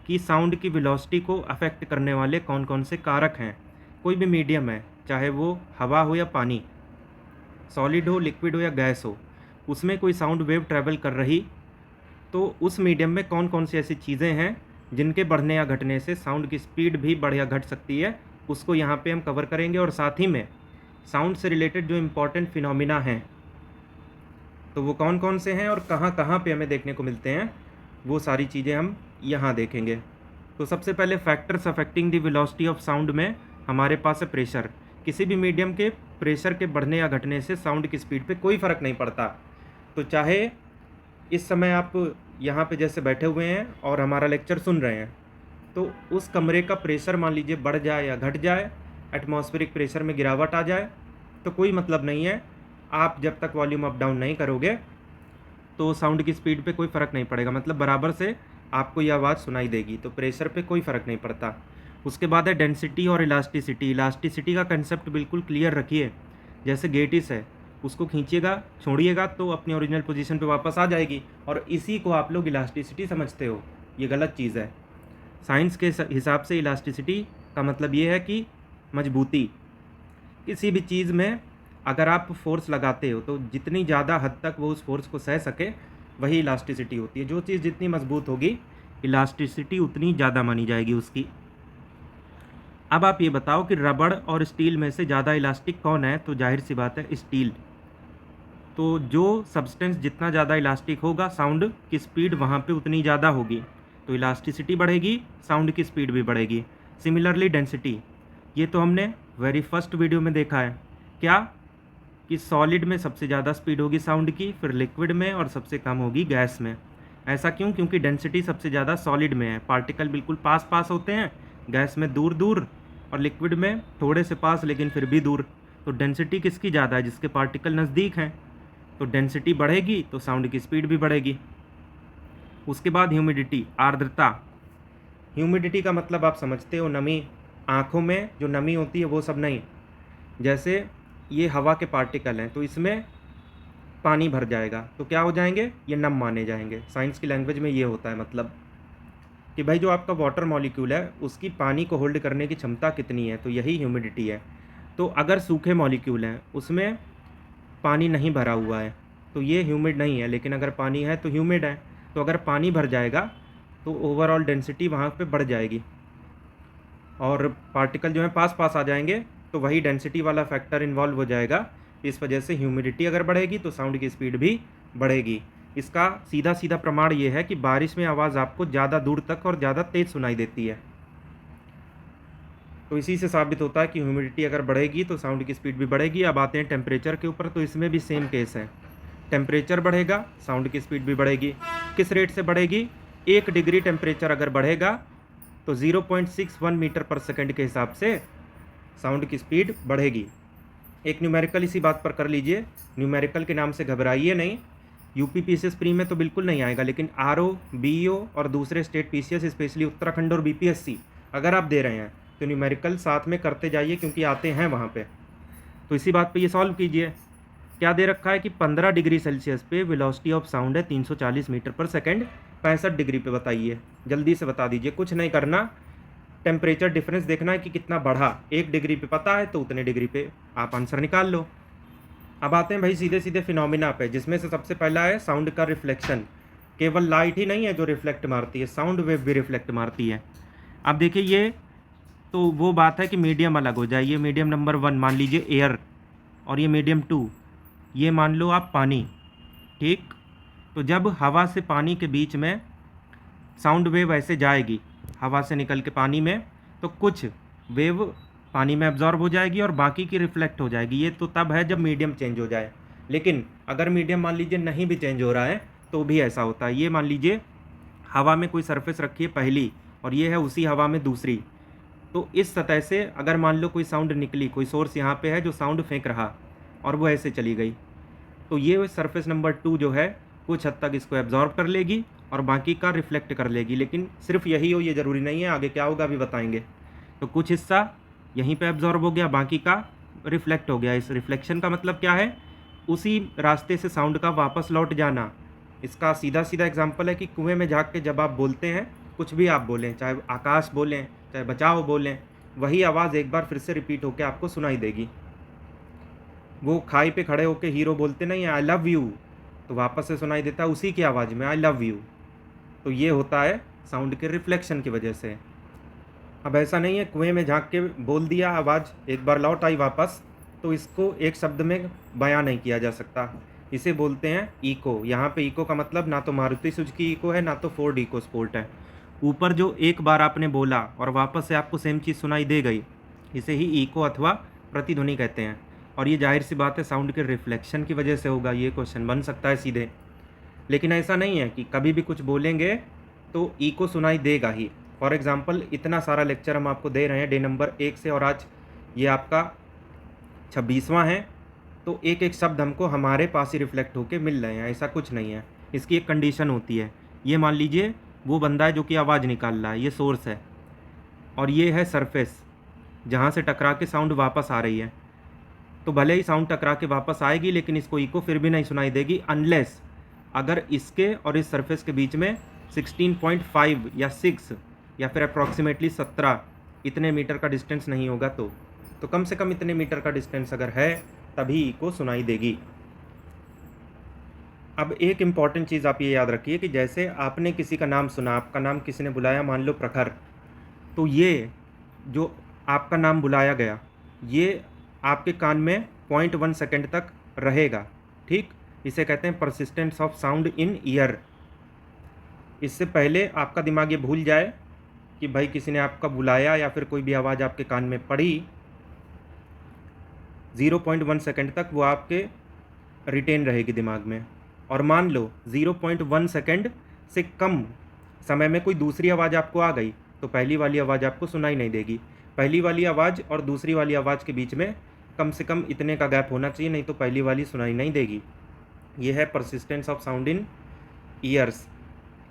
कि साउंड की वेलोसिटी को अफेक्ट करने वाले कौन कौन से कारक हैं। कोई भी मीडियम है, चाहे वो हवा हो या पानी, सॉलिड हो, लिक्विड हो या गैस हो, उसमें कोई साउंड वेव ट्रैवल कर रही, तो उस मीडियम में कौन कौन सी ऐसी चीज़ें हैं जिनके बढ़ने या घटने से साउंड की स्पीड भी बढ़ या घट सकती है, उसको यहाँ पे हम कवर करेंगे। और साथ ही में साउंड से रिलेटेड जो इम्पोर्टेंट फिनोमिना हैं तो वो कौन कौन से हैं और कहाँ कहाँ पे हमें देखने को मिलते हैं, वो सारी चीज़ें हम यहाँ देखेंगे। तो सबसे पहले factors affecting the velocity of sound में हमारे पास है प्रेशर। किसी भी मीडियम के प्रेशर के बढ़ने या घटने से साउंड की स्पीड पे कोई फ़र्क नहीं पड़ता। तो चाहे इस समय आप यहाँ पे जैसे बैठे हुए हैं और हमारा लेक्चर सुन रहे हैं, तो उस कमरे का प्रेशर मान लीजिए बढ़ जाए या घट जाए, एटमॉस्फेरिक प्रेशर में गिरावट आ जाए, तो कोई मतलब नहीं है। आप जब तक वॉल्यूम अप डाउन नहीं करोगे तो साउंड की स्पीड पे कोई फ़र्क नहीं पड़ेगा, मतलब बराबर से आपको ये आवाज़ सुनाई देगी। तो प्रेशर पे कोई फ़र्क नहीं पड़ता। उसके बाद है डेंसिटी और इलास्टिसिटी। इलास्टिसिटी का कंसेप्ट बिल्कुल क्लियर रखिए। जैसे गेटिस है, उसको खींचिएगा, छोड़िएगा तो अपनी ओरिजिनल पोजीशन पे वापस आ जाएगी, और इसी को आप लोग इलास्टिसिटी समझते हो। ये गलत चीज़ है। साइंस के हिसाब से इलास्टिसिटी का मतलब ये है कि मजबूती। किसी भी चीज़ में अगर आप फोर्स लगाते हो तो जितनी ज़्यादा हद तक वो उस फोर्स को सह सके, वही इलास्टिसिटी होती है। जो चीज़ जितनी मजबूत होगी, इलास्टिसिटी उतनी ज़्यादा मानी जाएगी उसकी। अब आप ये बताओ कि रबड़ और स्टील में से ज़्यादा इलास्टिक कौन है, तो जाहिर सी बात है स्टील। तो जो सब्सटेंस जितना ज़्यादा इलास्टिक होगा, साउंड की स्पीड वहाँ पे उतनी ज़्यादा होगी, तो इलास्टिसिटी बढ़ेगी, साउंड की स्पीड भी बढ़ेगी। सिमिलरली डेंसिटी, ये तो हमने वेरी फर्स्ट वीडियो में देखा है क्या, कि सॉलिड में सबसे ज़्यादा स्पीड होगी साउंड की, फिर लिक्विड में, और सबसे कम होगी गैस में। ऐसा क्यों? क्योंकि डेंसिटी सबसे ज़्यादा सॉलिड में है, पार्टिकल बिल्कुल पास पास होते हैं, गैस में दूर दूर, और लिक्विड में थोड़े से पास लेकिन फिर भी दूर। तो डेंसिटी किसकी ज़्यादा है? जिसके पार्टिकल नज़दीक हैं। तो डेंसिटी बढ़ेगी तो साउंड की स्पीड भी बढ़ेगी। उसके बाद ह्यूमिडिटी, आर्द्रता। ह्यूमिडिटी का मतलब आप समझते हो, नमी। आँखों में जो नमी होती है वो सब नहीं। जैसे ये हवा के पार्टिकल हैं, तो इसमें पानी भर जाएगा तो क्या हो जाएंगे? ये नम माने जाएंगे। साइंस की लैंग्वेज में ये होता है, मतलब कि भाई जो आपका वाटर मॉलिक्यूल है उसकी पानी को होल्ड करने की क्षमता कितनी है, तो यही ह्यूमिडिटी है। तो अगर सूखे मॉलिक्यूल हैं, उसमें पानी नहीं भरा हुआ है, तो ये ह्यूमिड नहीं है, लेकिन अगर पानी है तो ह्यूमिड है। तो अगर पानी भर जाएगा तो ओवरऑल डेंसिटी वहाँ पे बढ़ जाएगी, और पार्टिकल जो है पास पास आ जाएंगे, तो वही डेंसिटी वाला फैक्टर इन्वॉल्व हो जाएगा। इस वजह से ह्यूमिडिटी अगर बढ़ेगी तो साउंड की स्पीड भी बढ़ेगी। इसका सीधा सीधा प्रमाण ये है कि बारिश में आवाज़ आपको ज़्यादा दूर तक और ज़्यादा तेज़ सुनाई देती है। तो इसी से साबित होता है कि ह्यूमिडिटी अगर बढ़ेगी तो साउंड की स्पीड भी बढ़ेगी। अब आते हैं टेम्परेचर के ऊपर, तो इसमें भी सेम केस है। टेम्परेचर बढ़ेगा, साउंड की स्पीड भी बढ़ेगी। किस रेट से बढ़ेगी? 1 डिग्री टेम्परेचर अगर बढ़ेगा तो 0.61 मीटर पर सेकेंड के हिसाब से साउंड की स्पीड बढ़ेगी। एक न्यूमेरिकल इसी बात पर कर लीजिए। न्यूमेरिकल के नाम से घबराइए नहीं। यूपी पीसीएस प्री में तो बिल्कुल नहीं आएगा, लेकिन आरओ, बीईओ और दूसरे स्टेट पीसीएस, स्पेशली उत्तराखंड और बीपीएससी, अगर आप दे रहे हैं तो न्यूमेरिकल साथ में करते जाइए, क्योंकि आते हैं वहाँ पे। तो इसी बात पे ये सॉल्व कीजिए। क्या दे रखा है कि 15 डिग्री सेल्सियस पे वेलोसिटी ऑफ साउंड है 340 मीटर पर सेकंड, 65 डिग्री पे बताइए, जल्दी से बता दीजिए, कुछ नहीं करना, टेम्परेचर डिफरेंस देखना है कि कितना बढ़ा, 1 डिग्री पे पता है तो उतने डिग्री पे आप आंसर निकाल लो। अब आते हैं भाई सीधे सीधे फिनोमिना पे, जिसमें से सबसे पहला है साउंड का रिफ्लेक्शन। केवल लाइट ही नहीं है जो रिफ्लेक्ट मारती है, साउंड वेव भी रिफ्लेक्ट मारती है। अब देखिए ये तो वो बात है कि मीडियम अलग हो जाए, ये मीडियम नंबर 1 मान लीजिए एयर, और ये मीडियम 2 ये मान लो आप पानी, ठीक। तो जब हवा से पानी के बीच में साउंड वेव ऐसे जाएगी, हवा से निकल के पानी में, तो कुछ वेव पानी में एब्जॉर्ब हो जाएगी और बाकी की रिफ्लेक्ट हो जाएगी। ये तो तब है जब मीडियम चेंज हो जाए, लेकिन अगर मीडियम मान लीजिए नहीं भी चेंज हो रहा है तो भी ऐसा होता है। ये मान लीजिए हवा में कोई सरफेस रखी है पहली, और ये है उसी हवा में दूसरी, तो इस सतह से अगर मान लो कोई साउंड निकली, कोई सोर्स यहाँ पे है जो साउंड फेंक रहा और वो ऐसे चली गई, तो ये सरफेस नंबर 2 जो है कुछ हद तक इसको एब्जॉर्ब कर लेगी और बाकी का रिफ्लेक्ट कर लेगी। लेकिन सिर्फ यही हो ये ज़रूरी नहीं है, आगे क्या होगा अभी बताएंगे। तो कुछ हिस्सा यहीं पे एब्जॉर्ब हो गया, बाकी का रिफ्लेक्ट हो गया। इस रिफ्लेक्शन का मतलब क्या है, उसी रास्ते से साउंड का वापस लौट जाना। इसका सीधा सीधा एग्जांपल है कि कुएं में झाँक के जब आप बोलते हैं, कुछ भी आप बोलें, चाहे आकाश बोलें, चाहे बचाओ बोलें, वही आवाज़ एक बार फिर से रिपीट होकर आपको सुनाई देगी। वो खाई पे खड़े होकर हीरो बोलते नहीं आई लव यू, तो वापस से सुनाई देता है उसी की आवाज़ में आई लव यू। तो ये होता है साउंड के रिफ्लेक्शन की वजह से। अब ऐसा नहीं है कुएं में झांक के बोल दिया, आवाज़ एक बार लौट आई वापस, तो इसको एक शब्द में बयां नहीं किया जा सकता, इसे बोलते हैं इको। यहाँ पे इको का मतलब ना तो मारुति सुजुकी इको है, ना तो फोर्ड इको स्पोर्ट है। ऊपर जो एक बार आपने बोला और वापस से आपको सेम चीज़ सुनाई दे गई, इसे ही इको अथवा प्रतिध्वनि कहते हैं। और ये जाहिर सी बात है साउंड के रिफ्लेक्शन की वजह से होगा, ये क्वेश्चन बन सकता है सीधे। लेकिन ऐसा नहीं है कि कभी भी कुछ बोलेंगे तो इको सुनाई देगा ही। फॉर एग्ज़ाम्पल इतना सारा लेक्चर हम आपको दे रहे हैं डे नंबर 1 से, और आज ये आपका 26वां है, तो एक एक शब्द हमको हमारे पास ही रिफ्लेक्ट होके मिल रहे हैं, ऐसा कुछ नहीं है। इसकी एक कंडीशन होती है। ये मान लीजिए वो बंदा है जो कि आवाज़ निकाल रहा है, ये सोर्स है, और ये है सरफेस जहाँ से टकरा के साउंड वापस आ रही है। तो भले ही साउंड टकरा के वापस आएगी, लेकिन इसको इको फिर भी नहीं सुनाई देगी अनलेस अगर इसके और इस सरफेस के बीच में 16.5 या 6 या फिर अप्रॉक्सीमेटली 17 इतने मीटर का डिस्टेंस नहीं होगा। तो कम से कम इतने मीटर का डिस्टेंस अगर है तभी इको सुनाई देगी। अब एक इम्पॉर्टेंट चीज़ आप ये याद रखिए कि जैसे आपने किसी का नाम सुना, आपका नाम किसी ने बुलाया, मान लो प्रखर, तो ये जो आपका नाम बुलाया गया ये आपके कान में 0.1 सेकेंड तक रहेगा, ठीक। इसे कहते हैं persistence of sound in year. इससे पहले आपका दिमाग ये भूल जाए कि भाई किसी ने आपका बुलाया या फिर कोई भी आवाज़ आपके कान में पड़ी, 0.1 सेकेंड तक वो आपके रिटेन रहेगी दिमाग में। और मान लो 0.1 सेकेंड से कम समय में कोई दूसरी आवाज़ आपको आ गई, तो पहली वाली आवाज़ आपको सुनाई नहीं देगी। पहली वाली आवाज़ और दूसरी वाली आवाज़ के बीच में कम से कम इतने का गैप होना चाहिए, नहीं तो पहली वाली सुनाई नहीं देगी। ये है persistence of sound in years.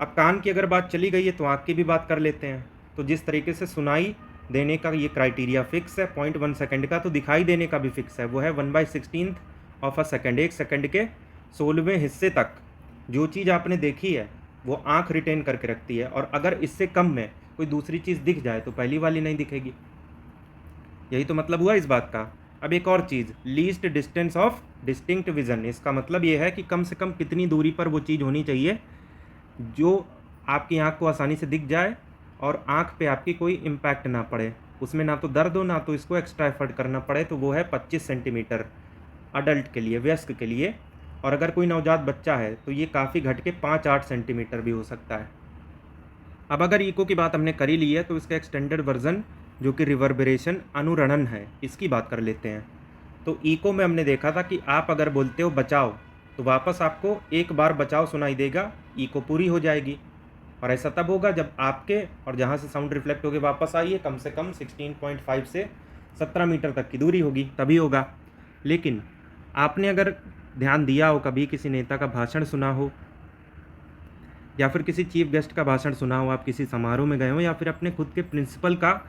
अब कान की अगर बात चली गई है तो आँख की भी बात कर लेते हैं। तो जिस तरीके से सुनाई देने का ये क्राइटेरिया फिक्स है 0.1 सेकेंड का, तो दिखाई देने का भी फिक्स है, वो है 1/16 ऑफ अ सेकेंड। 1 सेकेंड के 16वें हिस्से तक जो चीज़ आपने देखी है वो आँख रिटेन करके रखती है, और अगर इससे कम में कोई दूसरी चीज़ दिख जाए तो पहली वाली नहीं दिखेगी। यही तो मतलब हुआ इस बात का। अब एक और चीज़, least distance of distinct vision. इसका मतलब ये है कि कम से कम कितनी दूरी पर वो चीज़ होनी चाहिए जो आपकी आँख को आसानी से दिख जाए और आँख पे आपकी कोई इम्पैक्ट ना पड़े, उसमें ना तो दर्द हो ना तो इसको एक्स्ट्रा एफर्ट करना पड़े। तो वो है 25 सेंटीमीटर अडल्ट के लिए, वयस्क के लिए। और अगर कोई नवजात बच्चा है तो ये काफ़ी घट के 5-8 सेंटीमीटर भी हो सकता है। अब अगर इको की बात हमने करी ली है तो इसका एक्सटेंडेड वर्जन जो कि रिवर्बरेशन अनुरणन है, इसकी बात कर लेते हैं। तो इको में हमने देखा था कि आप अगर बोलते हो बचाओ तो वापस आपको एक बार बचाओ सुनाई देगा, इको पूरी हो जाएगी। और ऐसा तब होगा जब आपके और जहाँ से साउंड रिफ्लेक्ट होकर वापस आई है कम से कम 16.5 से 17 मीटर तक की दूरी होगी, तभी होगा। लेकिन आपने अगर ध्यान दिया हो, कभी किसी नेता का भाषण सुना हो या फिर किसी चीफ गेस्ट का भाषण सुना हो, आप किसी समारोह में गए हो या फिर अपने खुद के प्रिंसिपल का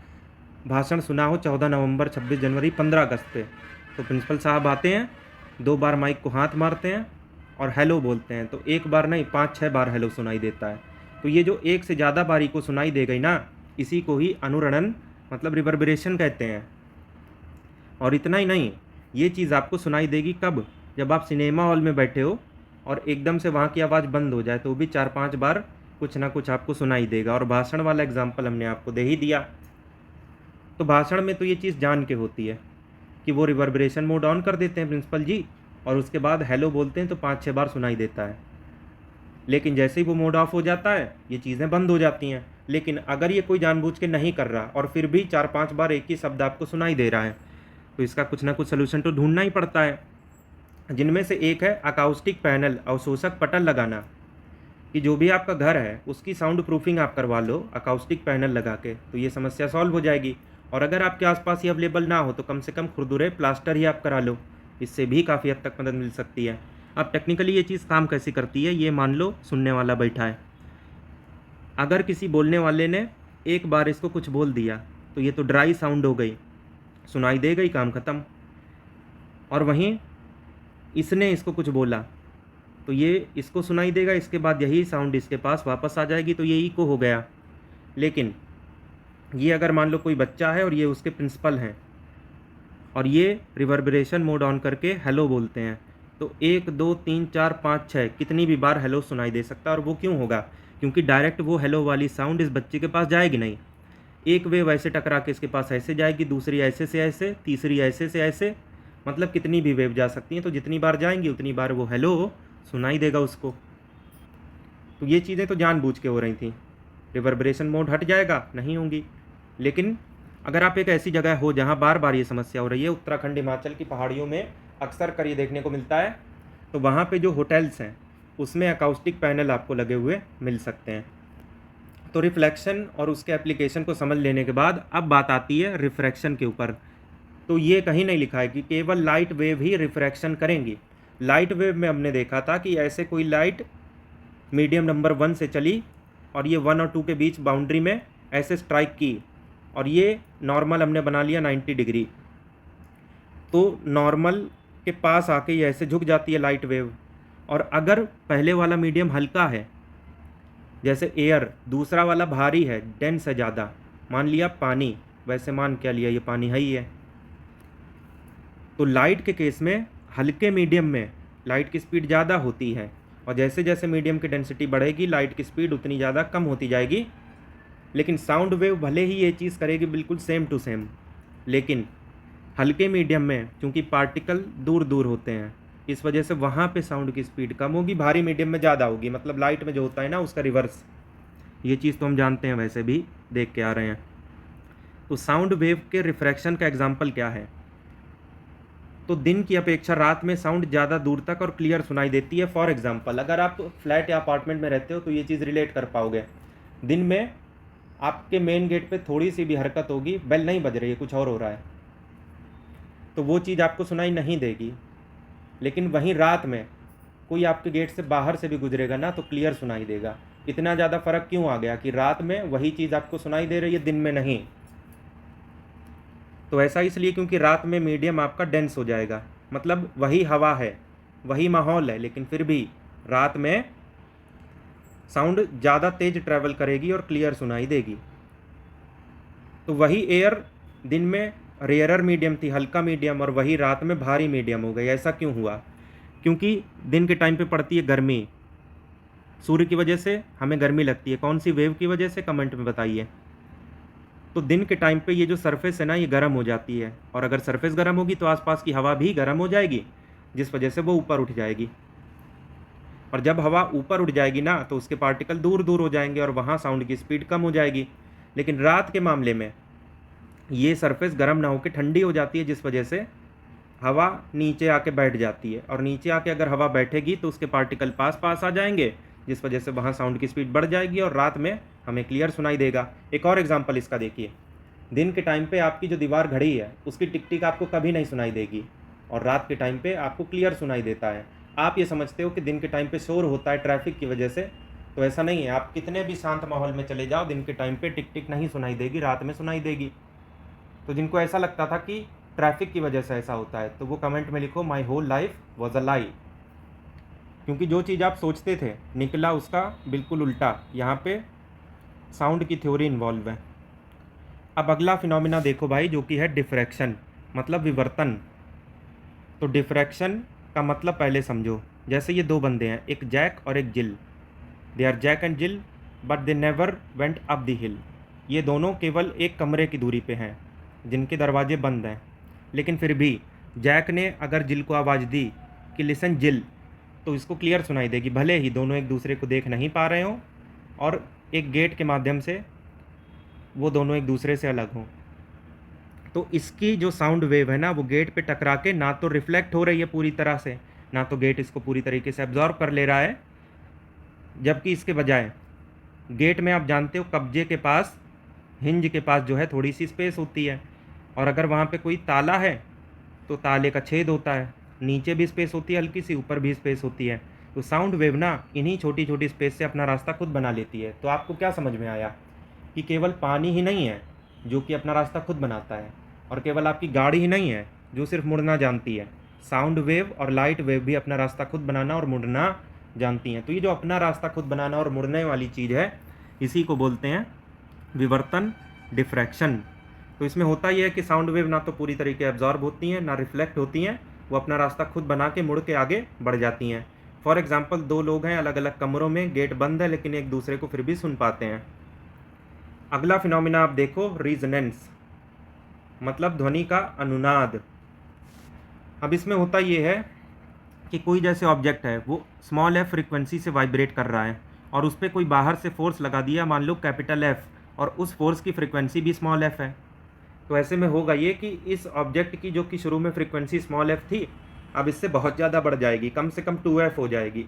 भाषण सुना हो 14 नवंबर, 26 जनवरी, 15 अगस्त पे, तो प्रिंसिपल साहब आते हैं 2 बार माइक को हाथ मारते हैं और हेलो बोलते हैं तो 1 बार नहीं 5-6 बार हेलो सुनाई देता है। तो ये जो एक से ज़्यादा बारी को सुनाई दे गई ना, इसी को ही अनुरणन मतलब रिवर्बरेशन कहते हैं। और इतना ही नहीं, ये चीज़ आपको सुनाई देगी कब? जब आप सिनेमा हॉल में बैठे हो और एकदम से वहाँ की आवाज़ बंद हो जाए तो भी 4-5 बार कुछ ना कुछ आपको सुनाई देगा। और भाषण वाला एग्जाम्पल हमने आपको दे ही दिया। तो भाषण में तो ये चीज़ जान के होती है कि वो रिवर्बरेशन मोड ऑन कर देते हैं प्रिंसिपल जी, और उसके बाद हेलो बोलते हैं तो 5-6 बार सुनाई देता है। लेकिन जैसे ही वो मोड ऑफ हो जाता है ये चीज़ें बंद हो जाती हैं। लेकिन अगर ये कोई जानबूझ के नहीं कर रहा और फिर भी 4-5 बार एक ही शब्द आपको सुनाई दे रहा है तो इसका कुछ ना कुछ सलूशन तो ढूंढना ही पड़ता है, जिनमें से एक है अकाउस्टिक पैनल, अवशोषक पटल लगाना। कि जो भी आपका घर है उसकी साउंड प्रूफिंग आप करवा लो अकाउस्टिक पैनल लगा के, तो ये समस्या सॉल्व हो जाएगी। और अगर आपके आसपास ये अवेलेबल ना हो तो कम से कम खुरदुरे प्लास्टर ही आप करा लो, इससे भी काफ़ी हद तक मदद मिल सकती है। अब टेक्निकली ये चीज़ काम कैसे करती है, ये मान लो सुनने वाला बैठा है, अगर किसी बोलने वाले ने एक बार इसको कुछ बोल दिया तो ये तो ड्राई साउंड हो गई, सुनाई दे गई, काम ख़त्म। और वहीं इसने इसको कुछ बोला तो ये इसको सुनाई देगा, इसके बाद यही साउंड इसके पास वापस आ जाएगी, तो ये इको हो गया। लेकिन ये अगर मान लो कोई बच्चा है और ये उसके प्रिंसिपल हैं और ये रिवर्बरेशन मोड ऑन करके हेलो बोलते हैं तो 1 2 3 4 5 6 कितनी भी बार हेलो सुनाई दे सकता है। और वो क्यों होगा? क्योंकि डायरेक्ट वो हेलो वाली साउंड इस बच्चे के पास जाएगी नहीं, एक वेव ऐसे टकरा के इसके पास ऐसे जाएगी, दूसरी ऐसे से ऐसे, तीसरी ऐसे से ऐसे, मतलब कितनी भी वेव जा सकती हैं। तो जितनी बार जाएंगी उतनी बार वो हेलो सुनाई देगा उसको। तो ये चीज़ें तो जानबूझ के हो रही थी। रिवर्बरेशन मोड हट जाएगा, नहीं होंगी। लेकिन अगर आप एक ऐसी जगह हो जहाँ बार बार ये समस्या हो रही है, उत्तराखंड हिमाचल की पहाड़ियों में अक्सर कर ये देखने को मिलता है, तो वहाँ पे जो होटल्स हैं उसमें अकाउस्टिक पैनल आपको लगे हुए मिल सकते हैं। तो रिफ्लेक्शन और उसके एप्लीकेशन को समझ लेने के बाद अब बात आती है रिफ्रैक्शन के ऊपर। तो ये कहीं नहीं लिखा है कि केवल लाइट वेव ही रिफ्रैक्शन करेंगी। लाइट वेव में हमने देखा था कि ऐसे कोई लाइट मीडियम नंबर 1 से चली और ये 1 और 2 के बीच बाउंड्री में ऐसे स्ट्राइक की और ये नॉर्मल हमने बना लिया 90 डिग्री। तो नॉर्मल के पास आके ये ऐसे झुक जाती है लाइट वेव। और अगर पहले वाला मीडियम हल्का है जैसे एयर, दूसरा वाला भारी है, डेंस है ज़्यादा, मान लिया पानी, वैसे मान क्या लिया, ये पानी है ही है, तो लाइट के केस में हल्के मीडियम में लाइट की स्पीड ज़्यादा होती है और जैसे जैसे मीडियम की डेंसिटी बढ़ेगी लाइट की स्पीड उतनी ज़्यादा कम होती जाएगी। लेकिन साउंड वेव भले ही ये चीज़ करेगी बिल्कुल सेम टू सेम, लेकिन हल्के मीडियम में चूँकि पार्टिकल दूर दूर होते हैं इस वजह से वहाँ पे साउंड की स्पीड कम होगी, भारी मीडियम में ज़्यादा होगी। मतलब लाइट में जो होता है ना उसका रिवर्स, ये चीज़ तो हम जानते हैं, वैसे भी देख के आ रहे हैं। तो साउंड वेव के रिफ्रैक्शन का एग्जाम्पल क्या है? तो दिन की अपेक्षा रात में साउंड ज़्यादा दूर तक और क्लियर सुनाई देती है। फॉर एग्जांपल अगर आप फ्लैट या अपार्टमेंट में रहते हो तो ये चीज़ रिलेट कर पाओगे। दिन में आपके मेन गेट पे थोड़ी सी भी हरकत होगी, बेल नहीं बज रही है, कुछ और हो रहा है, तो वो चीज़ आपको सुनाई नहीं देगी। लेकिन वहीं रात में कोई आपके गेट से बाहर से भी गुजरेगा ना तो क्लियर सुनाई देगा। इतना ज़्यादा फ़र्क क्यों आ गया कि रात में वही चीज़ आपको सुनाई दे रही है, दिन में नहीं? तो ऐसा इसलिए क्योंकि रात में मीडियम आपका डेंस हो जाएगा, मतलब वही हवा है, वही माहौल है, लेकिन फिर भी रात में साउंड ज़्यादा तेज ट्रैवल करेगी और क्लियर सुनाई देगी। तो वही एयर दिन में रेयरर मीडियम थी, हल्का मीडियम, और वही रात में भारी मीडियम हो गई। ऐसा क्यों हुआ? क्योंकि दिन के टाइम पे पड़ती है गर्मी, सूर्य की वजह से हमें गर्मी लगती है। कौन सी वेव की वजह से, कमेंट में बताइए। तो दिन के टाइम पे ये जो सरफेस है ना ये गर्म हो जाती है, और अगर सरफेस गर्म होगी तो आसपास की हवा भी गर्म हो जाएगी, जिस वजह से वो ऊपर उठ जाएगी। और जब हवा ऊपर उठ जाएगी ना तो उसके पार्टिकल दूर दूर हो जाएंगे और वहाँ साउंड की स्पीड कम हो जाएगी। लेकिन रात के मामले में ये सरफेस गर्म ना होकर ठंडी हो जाती है, जिस वजह से हवा नीचे आके बैठ जाती है, और नीचे आके अगर हवा बैठेगी तो उसके पार्टिकल पास पास आ जाएंगे, जिस वजह से वहाँ साउंड की स्पीड बढ़ जाएगी और रात में हमें क्लियर सुनाई देगा। एक और एग्जांपल इसका देखिए, दिन के टाइम पे आपकी जो दीवार घड़ी है उसकी टिक टिक आपको कभी नहीं सुनाई देगी, और रात के टाइम पे आपको क्लियर सुनाई देता है। आप ये समझते हो कि दिन के टाइम पे शोर होता है ट्रैफिक की वजह से, तो ऐसा नहीं है। आप कितने भी शांत माहौल में चले जाओ, दिन के टाइम पे टिक टिक नहीं सुनाई देगी, रात में सुनाई देगी। तो जिनको ऐसा लगता था कि ट्रैफिक की वजह से ऐसा होता है, तो वो कमेंट में लिखो my whole life was a lie, क्योंकि जो चीज़ आप सोचते थे निकला उसका बिल्कुल उल्टा। यहाँ पे साउंड की थ्योरी इन्वॉल्व है। अब अगला फिनोमिना देखो भाई, जो कि है डिफ्रैक्शन, मतलब विवर्तन। तो डिफ्रैक्शन का मतलब पहले समझो। जैसे ये दो बंदे हैं, एक जैक और एक Jill, they are Jack and Jill but they never went up the hill. ये दोनों केवल एक कमरे की दूरी पे हैं जिनके दरवाजे बंद हैं, लेकिन फिर भी जैक ने अगर जिल को आवाज़ दी कि लिसन जिल, तो इसको क्लियर सुनाई देगी, भले ही दोनों एक दूसरे को देख नहीं पा रहे हों और एक गेट के माध्यम से वो दोनों एक दूसरे से अलग हों। तो इसकी जो साउंड वेव है ना, वो गेट पे टकरा के ना तो रिफ्लेक्ट हो रही है पूरी तरह से, ना तो गेट इसको पूरी तरीके से एब्जॉर्ब कर ले रहा है, जबकि इसके बजाय गेट में आप जानते हो कब्जे के पास, हिंज के पास जो है थोड़ी सी स्पेस होती है, और अगर वहाँ पे कोई ताला है तो ताले का छेद होता है, नीचे भी स्पेस होती है हल्की सी, ऊपर भी स्पेस होती है। तो साउंड वेव ना इन्हीं छोटी छोटी स्पेस से अपना रास्ता खुद बना लेती है। तो आपको क्या समझ में आया कि केवल पानी ही नहीं है जो कि अपना रास्ता खुद बनाता है, और केवल आपकी गाड़ी ही नहीं है जो सिर्फ मुड़ना जानती है, साउंड वेव और लाइट वेव भी अपना रास्ता खुद बनाना और मुड़ना जानती हैं। तो ये जो अपना रास्ता खुद बनाना और मुड़ने वाली चीज़ है, इसी को बोलते हैं विवर्तन, डिफ्रैक्शन। तो इसमें होता यह है कि साउंड वेव ना तो पूरी तरीके एब्जॉर्ब होती हैं, ना रिफ्लेक्ट होती हैं, वो अपना रास्ता खुद बना के मुड़ के आगे बढ़ जाती हैं। फॉर एग्जाम्पल, दो लोग हैं अलग अलग कमरों में, गेट बंद है, लेकिन एक दूसरे को फिर भी सुन पाते हैं। अगला फिनोमिना आप देखो, रीजनेंस, मतलब ध्वनि का अनुनाद। अब इसमें होता ये है कि कोई जैसे ऑब्जेक्ट है, वो स्मॉल एफ फ्रीक्वेंसी से वाइब्रेट कर रहा है, और उस पर कोई बाहर से फोर्स लगा दिया, मान लो कैपिटल एफ, और उस फोर्स की फ्रीक्वेंसी भी स्मॉल एफ है। तो ऐसे में होगा ये कि इस ऑब्जेक्ट की जो कि शुरू में फ्रीक्वेंसी स्मॉल एफ थी, अब इससे बहुत ज़्यादा बढ़ जाएगी, कम से कम 2f हो जाएगी।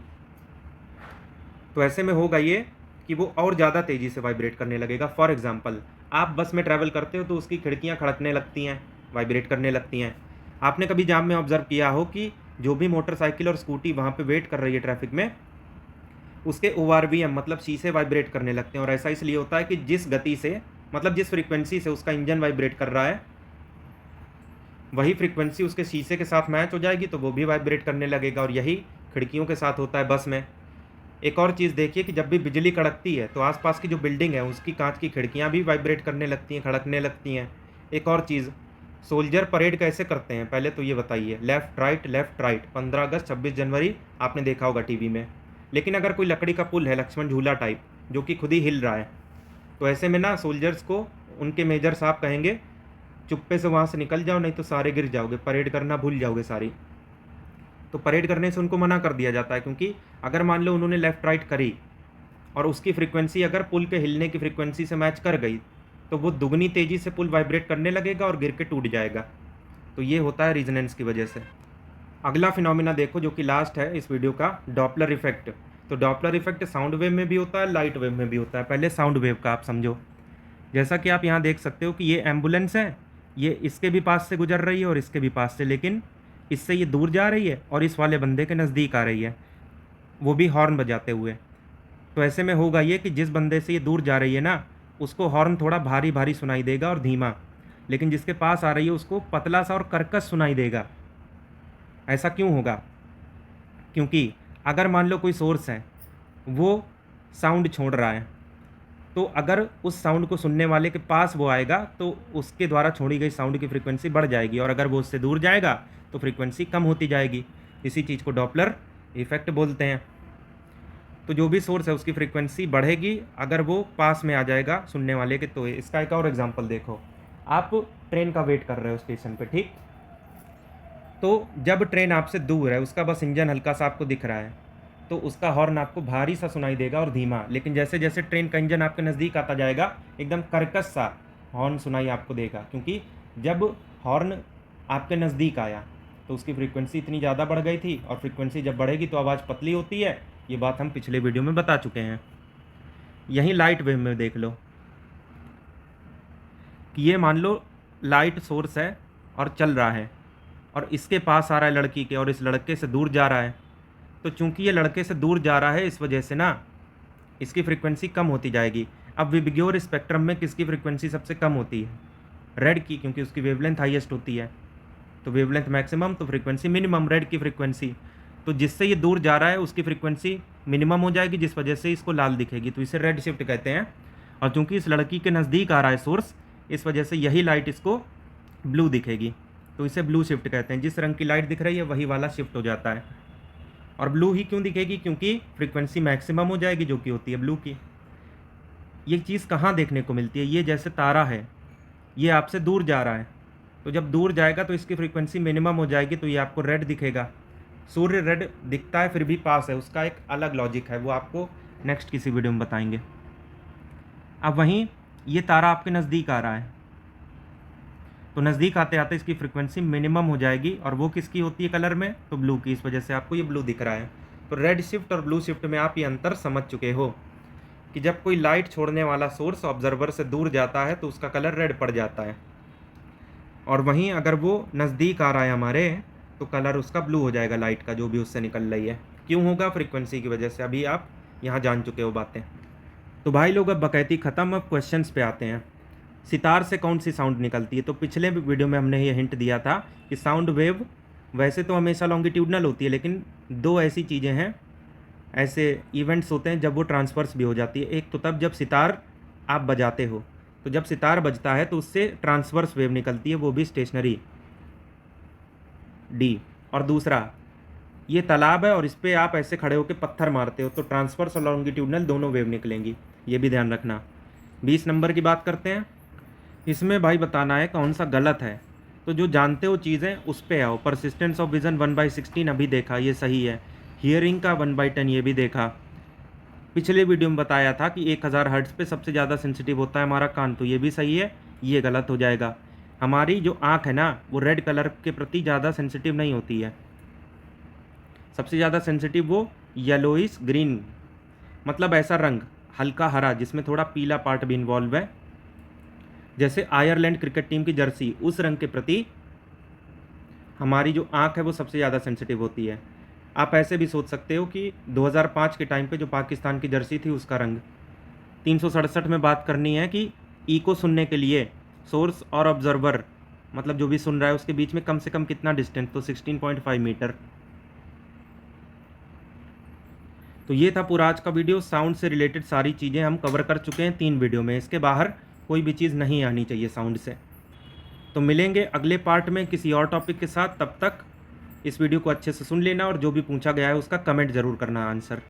तो ऐसे में होगा ये कि वो और ज़्यादा तेज़ी से वाइब्रेट करने लगेगा। फॉर एग्जांपल, आप बस में ट्रैवल करते हो तो उसकी खिड़कियाँ खड़कने लगती हैं, वाइब्रेट करने लगती हैं। आपने कभी जाम में ऑब्जर्व किया हो कि जो भी मोटरसाइकिल और स्कूटी वहाँ पे वेट कर रही है ट्रैफिक में, उसके ORVM मतलब शीशे वाइब्रेट करने लगते हैं। और ऐसा इसलिए होता है कि जिस गति से, मतलब जिस फ्रीक्वेंसी से उसका इंजन वाइब्रेट कर रहा है, वही फ्रीक्वेंसी उसके शीशे के साथ मैच हो जाएगी तो वो भी वाइब्रेट करने लगेगा। और यही खिड़कियों के साथ होता है बस में। एक और चीज़ देखिए कि जब भी बिजली कड़कती है तो आसपास की जो बिल्डिंग है उसकी कांच की खिड़कियां भी वाइब्रेट करने लगती हैं, खड़कने लगती हैं। एक और चीज़, सोल्जर परेड कैसे करते हैं पहले तो ये बताइए, लेफ़्ट राइट। 15 अगस्त 26 जनवरी आपने देखा होगा टीवी में। लेकिन अगर कोई लकड़ी का पुल है, लक्ष्मण झूला टाइप, जो कि खुद ही हिल रहा है, तो ऐसे में ना सोल्जर्स को उनके मेजर साहब कहेंगे चुप्पे से वहाँ से निकल जाओ, नहीं तो सारे गिर जाओगे, परेड करना भूल जाओगे सारी। तो परेड करने से उनको मना कर दिया जाता है, क्योंकि अगर मान लो उन्होंने लेफ़्ट राइट करी और उसकी फ्रीक्वेंसी अगर पुल के हिलने की फ्रीक्वेंसी से मैच कर गई तो वो दुगनी तेज़ी से पुल वाइब्रेट करने लगेगा और गिर के टूट जाएगा। तो ये होता है रीजनेंस की वजह से। अगला फिनोमिना देखो जो कि लास्ट है इस वीडियो का, डॉपलर इफेक्ट। तो डॉपलर इफेक्ट साउंड वेव में भी होता है, लाइट वेव में भी होता है। पहले साउंड वेव का आप समझो। जैसा कि आप यहाँ देख सकते हो कि ये एम्बुलेंस है, ये इसके भी पास से गुजर रही है और इसके भी पास से, लेकिन इससे ये दूर जा रही है और इस वाले बंदे के नज़दीक आ रही है, वो भी हॉर्न बजाते हुए। तो ऐसे में होगा ये कि जिस बंदे से ये दूर जा रही है ना, उसको हॉर्न थोड़ा भारी भारी सुनाई देगा और धीमा, लेकिन जिसके पास आ रही है उसको पतला सा और कर्कश सुनाई देगा। ऐसा क्यों होगा? क्योंकि अगर मान लो कोई सोर्स है, वो साउंड छोड़ रहा है, तो अगर उस साउंड को सुनने वाले के पास वो आएगा तो उसके द्वारा छोड़ी गई साउंड की फ्रीक्वेंसी बढ़ जाएगी, और अगर वो उससे दूर जाएगा तो फ्रीक्वेंसी कम होती जाएगी। इसी चीज़ को डॉपलर इफेक्ट बोलते हैं। तो जो भी सोर्स है उसकी फ्रीक्वेंसी बढ़ेगी अगर वो पास में आ जाएगा सुनने वाले के। तो इसका एक और एग्जांपल देखो, आप ट्रेन का वेट कर रहे हो स्टेशन पे, ठीक? तो जब ट्रेन आपसे दूर है, उसका बस इंजन हल्का सा आपको दिख रहा है, तो उसका हॉर्न आपको भारी सा सुनाई देगा और धीमा। लेकिन जैसे जैसे ट्रेन का इंजन आपके नज़दीक आता जाएगा, एकदम कर्कश सा हॉर्न सुनाई आपको देगा, क्योंकि जब हॉर्न आपके नज़दीक आया तो उसकी फ्रीक्वेंसी इतनी ज़्यादा बढ़ गई थी, और फ्रीक्वेंसी जब बढ़ेगी तो आवाज़ पतली होती है। ये बात हम पिछले वीडियो में बता चुके हैं। यहीं लाइट वेव में देख लो कि ये मान लो लाइट सोर्स है और चल रहा है, और इसके पास आ रहा है लड़की के, और इस लड़के से दूर जा रहा है। तो चूंकि ये लड़के से दूर जा रहा है, इस वजह से ना इसकी फ्रीक्वेंसी कम होती जाएगी। अब विबग्योर स्पेक्ट्रम में किसकी फ्रीक्वेंसी सबसे कम होती है? रेड की, क्योंकि उसकी वेवलेंथ हाईएस्ट होती है। तो वेवलेंथ मैक्सिमम तो फ्रीक्वेंसी मिनिमम, रेड की फ्रीक्वेंसी। तो जिससे ये दूर जा रहा है उसकी फ्रीक्वेंसी मिनिमम हो जाएगी, जिस वजह से इसको लाल दिखेगी, तो इसे रेड शिफ्ट कहते हैं। और चूंकि इस लड़की के नज़दीक आ रहा है सोर्स, इस वजह से यही लाइट इसको ब्लू दिखेगी, तो इसे ब्लू शिफ्ट कहते हैं। जिस रंग की लाइट दिख रही है वही वाला शिफ्ट हो जाता है। और ब्लू ही क्यों दिखेगी? क्योंकि फ्रीक्वेंसी मैक्सिमम हो जाएगी, जो कि होती है ब्लू की। ये चीज़ कहाँ देखने को मिलती है? ये जैसे तारा है, ये आपसे दूर जा रहा है, तो जब दूर जाएगा तो इसकी फ्रीक्वेंसी मिनिमम हो जाएगी, तो ये आपको रेड दिखेगा। सूर्य रेड दिखता है फिर भी पास है, उसका एक अलग लॉजिक है, वो आपको नेक्स्ट किसी वीडियो में बताएंगे। अब वहीं ये तारा आपके नज़दीक आ रहा है, तो नज़दीक आते आते इसकी फ्रीक्वेंसी मिनिमम हो जाएगी, और वो किसकी होती है कलर में? तो ब्लू की, इस वजह से आपको ये ब्लू दिख रहा है। तो रेड शिफ्ट और ब्लू शिफ्ट में आप ये अंतर समझ चुके हो कि जब कोई लाइट छोड़ने वाला सोर्स ऑब्जर्वर से दूर जाता है तो उसका कलर रेड पड़ जाता है, और वहीं अगर वो नज़दीक आ रहा है हमारे, तो कलर उसका ब्लू हो जाएगा लाइट का, जो भी उससे निकल रही है। क्यों होगा? फ्रीक्वेंसी की वजह से। अभी आप यहाँ जान चुके हो बातें। तो भाई लोग अब बकैती ख़त्म, अब क्वेश्चंस पे आते हैं। सितार से कौन सी साउंड निकलती है? तो पिछले वीडियो में हमने ये हिंट दिया था कि साउंड वेव वैसे तो हमेशा लॉन्गिट्यूडनल होती है, लेकिन दो ऐसी चीज़ें हैं, ऐसे इवेंट्स होते हैं जब वो ट्रांसवर्स भी हो जाती है। एक तो तब जब सितार आप बजाते हो, तो जब सितार बजता है तो उससे ट्रांसवर्स वेव निकलती है, वो भी स्टेशनरी डी। और दूसरा, ये तालाब है और इस पर आप ऐसे खड़े होकर पत्थर मारते हो, तो ट्रांसवर्स और लॉन्गिट्यूडनल दोनों वेव निकलेंगी, ये भी ध्यान रखना। 20 नंबर की बात करते हैं। इसमें भाई बताना है कौन सा गलत है, तो जो जानते हो चीज़ें उस पे आओ। परसिस्टेंस ऑफ विजन 1/16 अभी देखा, ये सही है। हियरिंग का 1/10 ये भी देखा। पिछले वीडियो में बताया था कि 1000 हर्ट्ज़ पे सबसे ज़्यादा सेंसिटिव होता है हमारा कान, तो ये भी सही है, ये गलत हो जाएगा। हमारी जो आँख है ना, वो रेड कलर के प्रति ज़्यादा सेंसिटिव नहीं होती है। सबसे ज़्यादा सेंसिटिव वो येलोइश ग्रीन, मतलब ऐसा रंग हल्का हरा जिसमें थोड़ा पीला पार्ट भी इन्वॉल्व है, जैसे आयरलैंड क्रिकेट टीम की जर्सी, उस रंग के प्रति हमारी जो आँख है वो सबसे ज़्यादा सेंसिटिव होती है। आप ऐसे भी सोच सकते हो कि 2005 के टाइम पे जो पाकिस्तान की जर्सी थी उसका रंग। 367 में बात करनी है कि ई को सुनने के लिए सोर्स और ऑब्जर्वर, मतलब जो भी सुन रहा है, उसके बीच में कम से कम कितना डिस्टेंस? तो 16.5 मीटर। तो ये था पूरा आज का वीडियो। साउंड से रिलेटेड सारी चीज़ें हम कवर कर चुके हैं 3 वीडियो में, इसके बाहर कोई भी चीज़ नहीं आनी चाहिए साउंड से। तो मिलेंगे अगले पार्ट में किसी और टॉपिक के साथ, तब तक इस वीडियो को अच्छे से सुन लेना, और जो भी पूछा गया है उसका कमेंट ज़रूर करना आंसर।